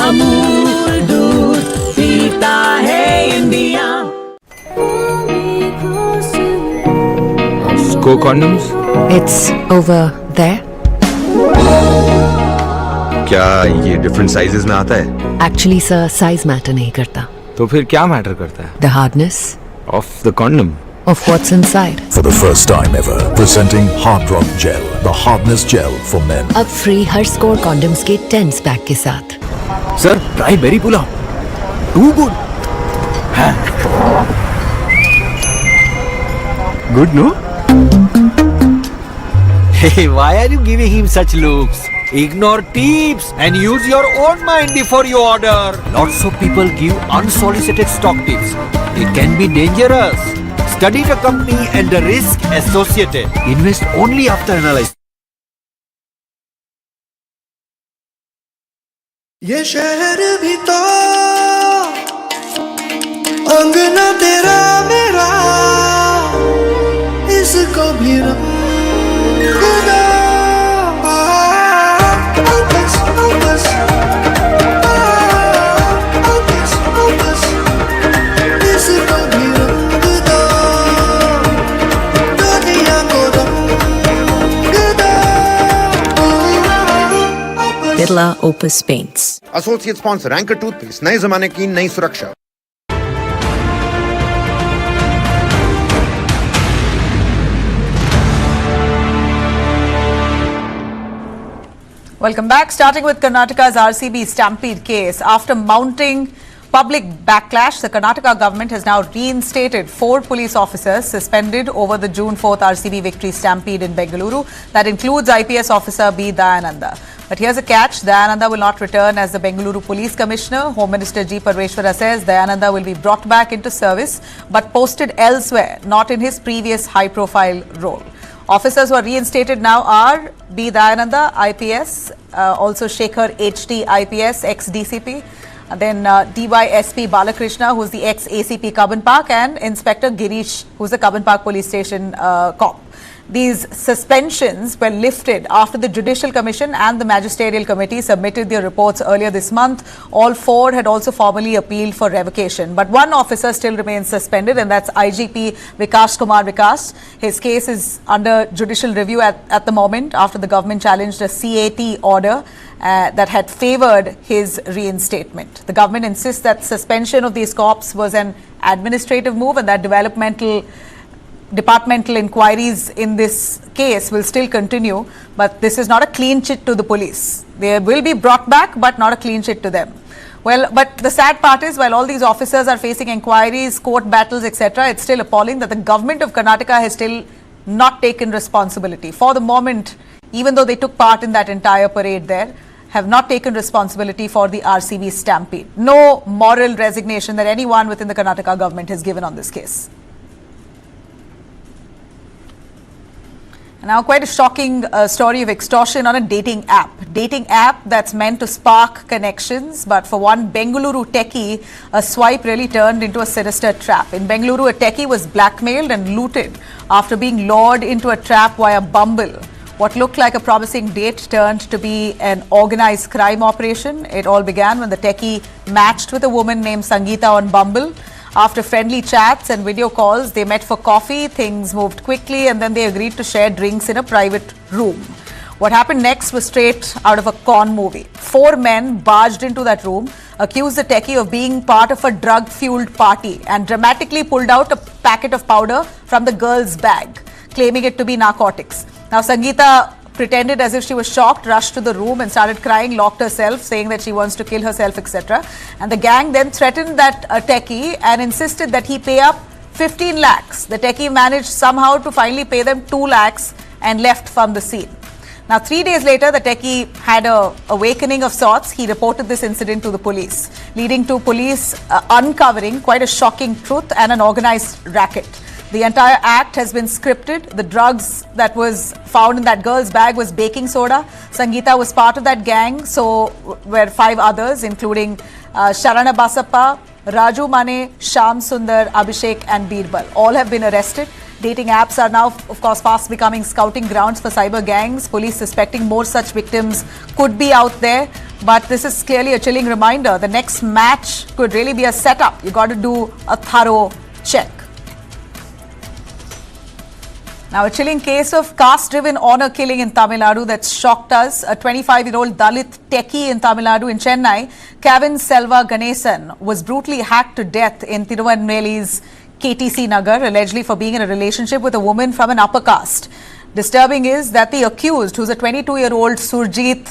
अमूल दूध पीता है India. Go condoms? It's over there. क्या ये डिफरेंट साइजेस में आता है? Actually, sir, size matter नहीं करता. तो फिर क्या मैटर करता है? The hardness Of the condom. of what's inside. For the first time ever, presenting Hard Rock Gel, the hardness gel for men. अब फ्री हर स्कोर कॉन्डम्स के 10 पैक के साथ. Sir, try berry pulao. Too good. Good, no? Hey, why are you giving him such looks? Ignore tips and use your own mind before you order. Lots of people give unsolicited stock tips. It can be dangerous. Study the company and the risk associated. Invest only after analyzing. ये शहर भी तो अंगना तेरा मेरा, इसको भी रंग दो। इसको भी रंग दो, दुनिया को रंग दो। Birla Opus Paints. Associate sponsor anchor toothpaste, नए जमाने की नई सुरक्षा। Welcome back. Starting with Karnataka's RCB stampede case. After mounting public backlash, the Karnataka government has now reinstated 4 police officers suspended over the June 4th RCB victory stampede in Bengaluru. That includes IPS officer B. Dayananda. But here's a catch. Dayananda will not return as the Bengaluru Police Commissioner. Home Minister G. Parveshwara says Dayananda will be brought back into service but posted elsewhere, not in his previous high-profile role. Officers who are reinstated now are B. Dayananda, IPS, also Shekhar HT, IPS, ex-DCP, then DYSP Balakrishna, who's the ex-ACP Cubbon Park, and Inspector Girish, who's the Cubbon Park Police Station cop. These suspensions were lifted after the Judicial Commission and the Magisterial Committee submitted their reports earlier this month. All 4 had also formally appealed for revocation. But one officer still remains suspended, and that's IGP Vikas Kumar Vikas. His case is under judicial review at the moment after the government challenged a CAT order that had favored his reinstatement. The government insists that suspension of these cops was an administrative move and that departmental inquiries in this case will still continue, but this is not a clean chit to the police. They will be brought back, but not a clean chit to them. Well, but the sad part is, while all these officers are facing inquiries, court battles, etc., it's still appalling that the government of Karnataka has still not taken responsibility. For the moment, even though they took part in that entire parade there, have not taken responsibility for the RCB stampede. No moral resignation that anyone within the Karnataka government has given on this case. Now, quite a shocking story of extortion on a dating app. Dating app that's meant to spark connections, but for one Bengaluru techie, a swipe really turned into a sinister trap. In Bengaluru, a techie was blackmailed and looted after being lured into a trap via Bumble. What looked like a promising date turned to be an organized crime operation. It all began when the techie matched with a woman named Sangeeta on Bumble. After friendly chats and video calls, they met for coffee, things moved quickly, and then they agreed to share drinks in a private room. What happened next was straight out of a con movie. 4 men barged into that room, accused the techie of being part of a drug-fueled party, and dramatically pulled out a packet of powder from the girl's bag, claiming it to be narcotics. Now, Sangeeta pretended as if she was shocked, rushed to the room and started crying, locked herself, saying that she wants to kill herself, etc. And the gang then threatened that techie and insisted that he pay up 15 lakhs. The techie managed somehow to finally pay them 2 lakhs and left from the scene. Now, 3 days later, the techie had a awakening of sorts. He reported this incident to the police, leading to police uncovering quite a shocking truth and an organized racket. The entire act has been scripted. The drugs that was found in that girl's bag was baking soda. Sangeeta was part of that gang. So were 5 others, including Sharana Basappa, Raju Mane, Sham Sundar, Abhishek and Birbal. All have been arrested. Dating apps are now, of course, fast becoming scouting grounds for cyber gangs. Police suspecting more such victims could be out there. But this is clearly a chilling reminder. The next match could really be a setup. You got to do a thorough check. Now, a chilling case of caste-driven honor killing in Tamil Nadu that's shocked us. A 25-year-old Dalit techie in Tamil Nadu in Chennai, Kevin Selva Ganesan, was brutally hacked to death in Tirunelveli's KTC Nagar, allegedly for being in a relationship with a woman from an upper caste. Disturbing is that the accused, who's a 22-year-old Surjit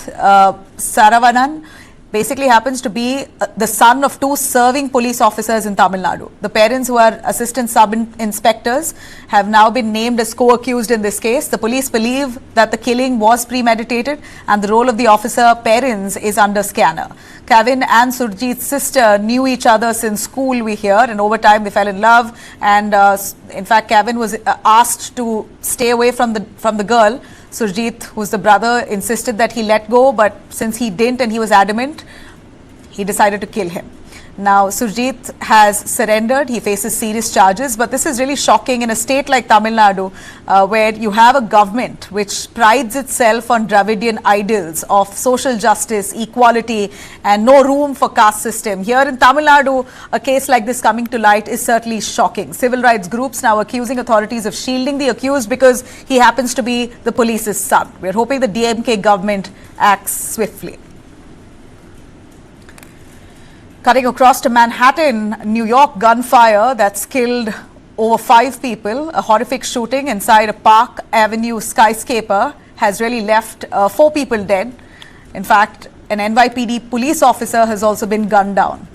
Saravanan, basically happens to be the son of 2 serving police officers in Tamil Nadu. The parents, who are assistant sub-inspectors, have now been named as co-accused in this case. The police believe that the killing was premeditated and the role of the officer parents is under scanner. Kevin and Surjit's sister knew each other since school, we hear, and over time they fell in love. And in fact, Kevin was asked to stay away from the girl. Surjit, who's the brother, insisted that he let go, but since he didn't and he was adamant, he decided to kill him. Now, Surjit has surrendered. He faces serious charges, but this is really shocking in a state like Tamil Nadu, where you have a government which prides itself on Dravidian ideals of social justice, equality, and no room for caste system. Here in Tamil Nadu, a case like this coming to light is certainly shocking. Civil rights groups now accusing authorities of shielding the accused because he happens to be the police's son. We're hoping the DMK government acts swiftly. Cutting across to Manhattan, New York, gunfire that's killed over 5 people. A horrific shooting inside a Park Avenue skyscraper has really left 4 people dead. In fact, an NYPD police officer has also been gunned down.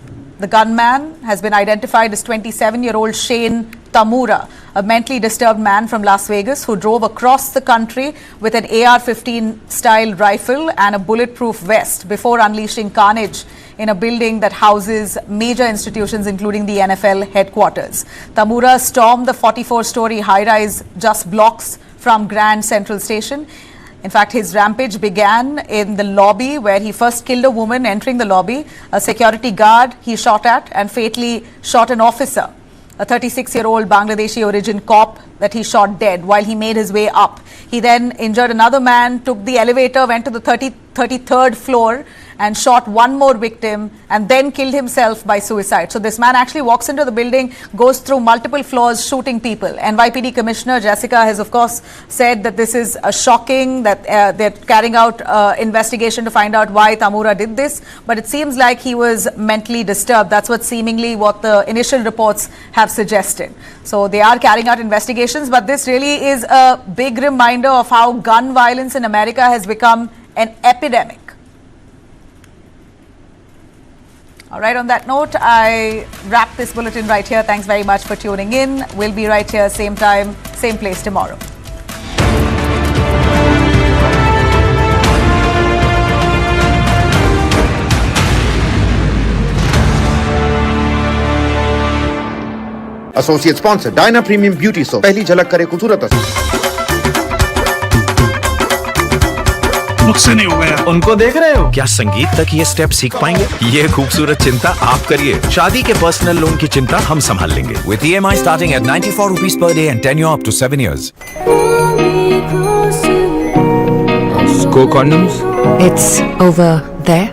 The gunman has been identified as 27-year-old Shane Tamura, a mentally disturbed man from Las Vegas who drove across the country with an AR-15 style rifle and a bulletproof vest before unleashing carnage in a building that houses major institutions, including the NFL headquarters. Tamura stormed the 44-story high-rise just blocks from Grand Central Station. In fact, his rampage began in the lobby where he first killed a woman entering the lobby. A security guard he shot at and fatally shot an officer, a 36-year-old Bangladeshi origin cop that he shot dead while he made his way up. He then injured another man, took the elevator, went to the 33rd floor and shot one more victim and then killed himself by suicide. So this man actually walks into the building, goes through multiple floors, shooting people. NYPD Commissioner Jessica has, of course, said that this is shocking, that they're carrying out investigation to find out why Tamura did this. But it seems like he was mentally disturbed. That's what the initial reports have suggested. So they are carrying out investigations, but this really is a big reminder of how gun violence in America has become an epidemic. All right, on that note, I wrap this bulletin right here. Thanks very much for tuning in. We'll be right here, same time, same place tomorrow. Associate sponsor Diana premium beauty soap, पहली झलक करे खूबसूरत मुझसे नहीं हो गया। उनको देख रहे हो? क्या संगीत तक ये स्टेप सीख पाएंगे? ये खूबसूरत चिंता आप करिए। शादी के पर्सनल लोन की चिंता हम संभाल लेंगे। With EMI starting at 94 rupees per day and tenure up to 7 years. Go condoms? It's over there.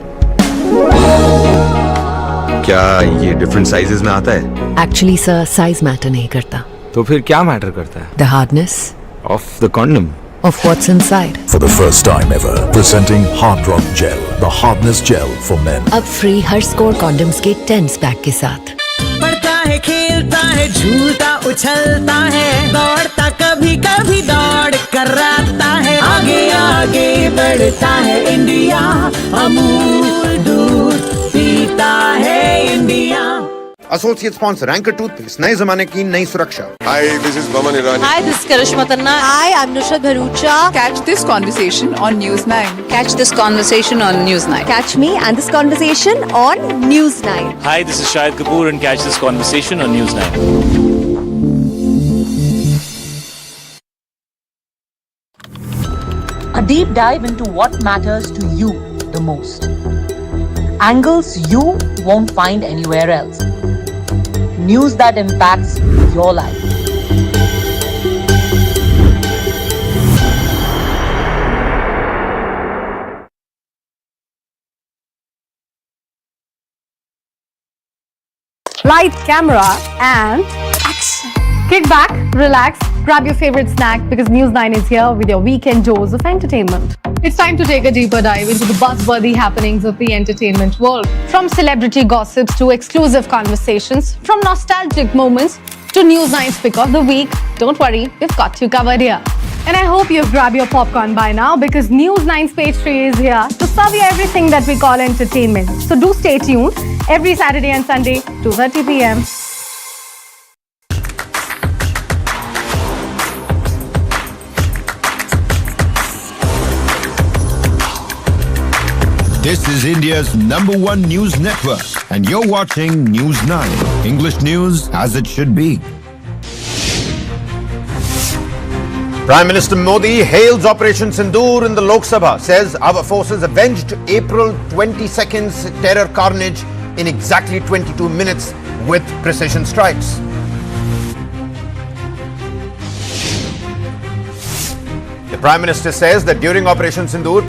क्या ये डिफरेंट साइजेस में आता है? Actually, sir, size matter नहीं करता. तो फिर क्या मैटर करता है? The hardness Of the condom. of what's inside. For the first time ever, presenting Hard Rock Gel, the hardness gel for men. अब फ्री हर स्कोर कॉन्डम्स के 10 पैक के साथ. पढ़ता है खेलता है है झूलता उछलता है दौड़ता कभी कभी दौड़ कराता है आगे आगे बढ़ता है इंडिया अमूल दूध पीता है India associate sponsor anchor toothpaste, नए जमाने की नई सुरक्षा। Hi, this is Baman Irani. Hi, this is Karishma Tanna. Hi, I'm Nushat Bharucha. Catch this conversation on News9. Catch this conversation on News9. Catch me and this conversation on News9. Hi, this is Shahid Kapoor and catch this conversation on News9. A deep dive into what matters to you the most. Angles you won't find anywhere else. News that impacts your life. Light, camera, and action. Kick back, relax, grab your favorite snack because News9 is here with your weekend dose of entertainment. It's time to take a deeper dive into the buzzworthy happenings of the entertainment world. From celebrity gossips to exclusive conversations, from nostalgic moments to News9's pick of the week. Don't worry, we've got you covered here. And I hope you've grabbed your popcorn by now because News9's page 3 is here to serve you everything that we call entertainment. So do stay tuned every Saturday and Sunday, 2:30 p.m. This is India's #1 news network, and you're watching News9. English news as it should be. Prime Minister Modi hails Operation Sindoor in the Lok Sabha, says our forces avenged April 22nd's terror carnage in exactly 22 minutes with precision strikes. The Prime Minister says that during Operation Sindoor,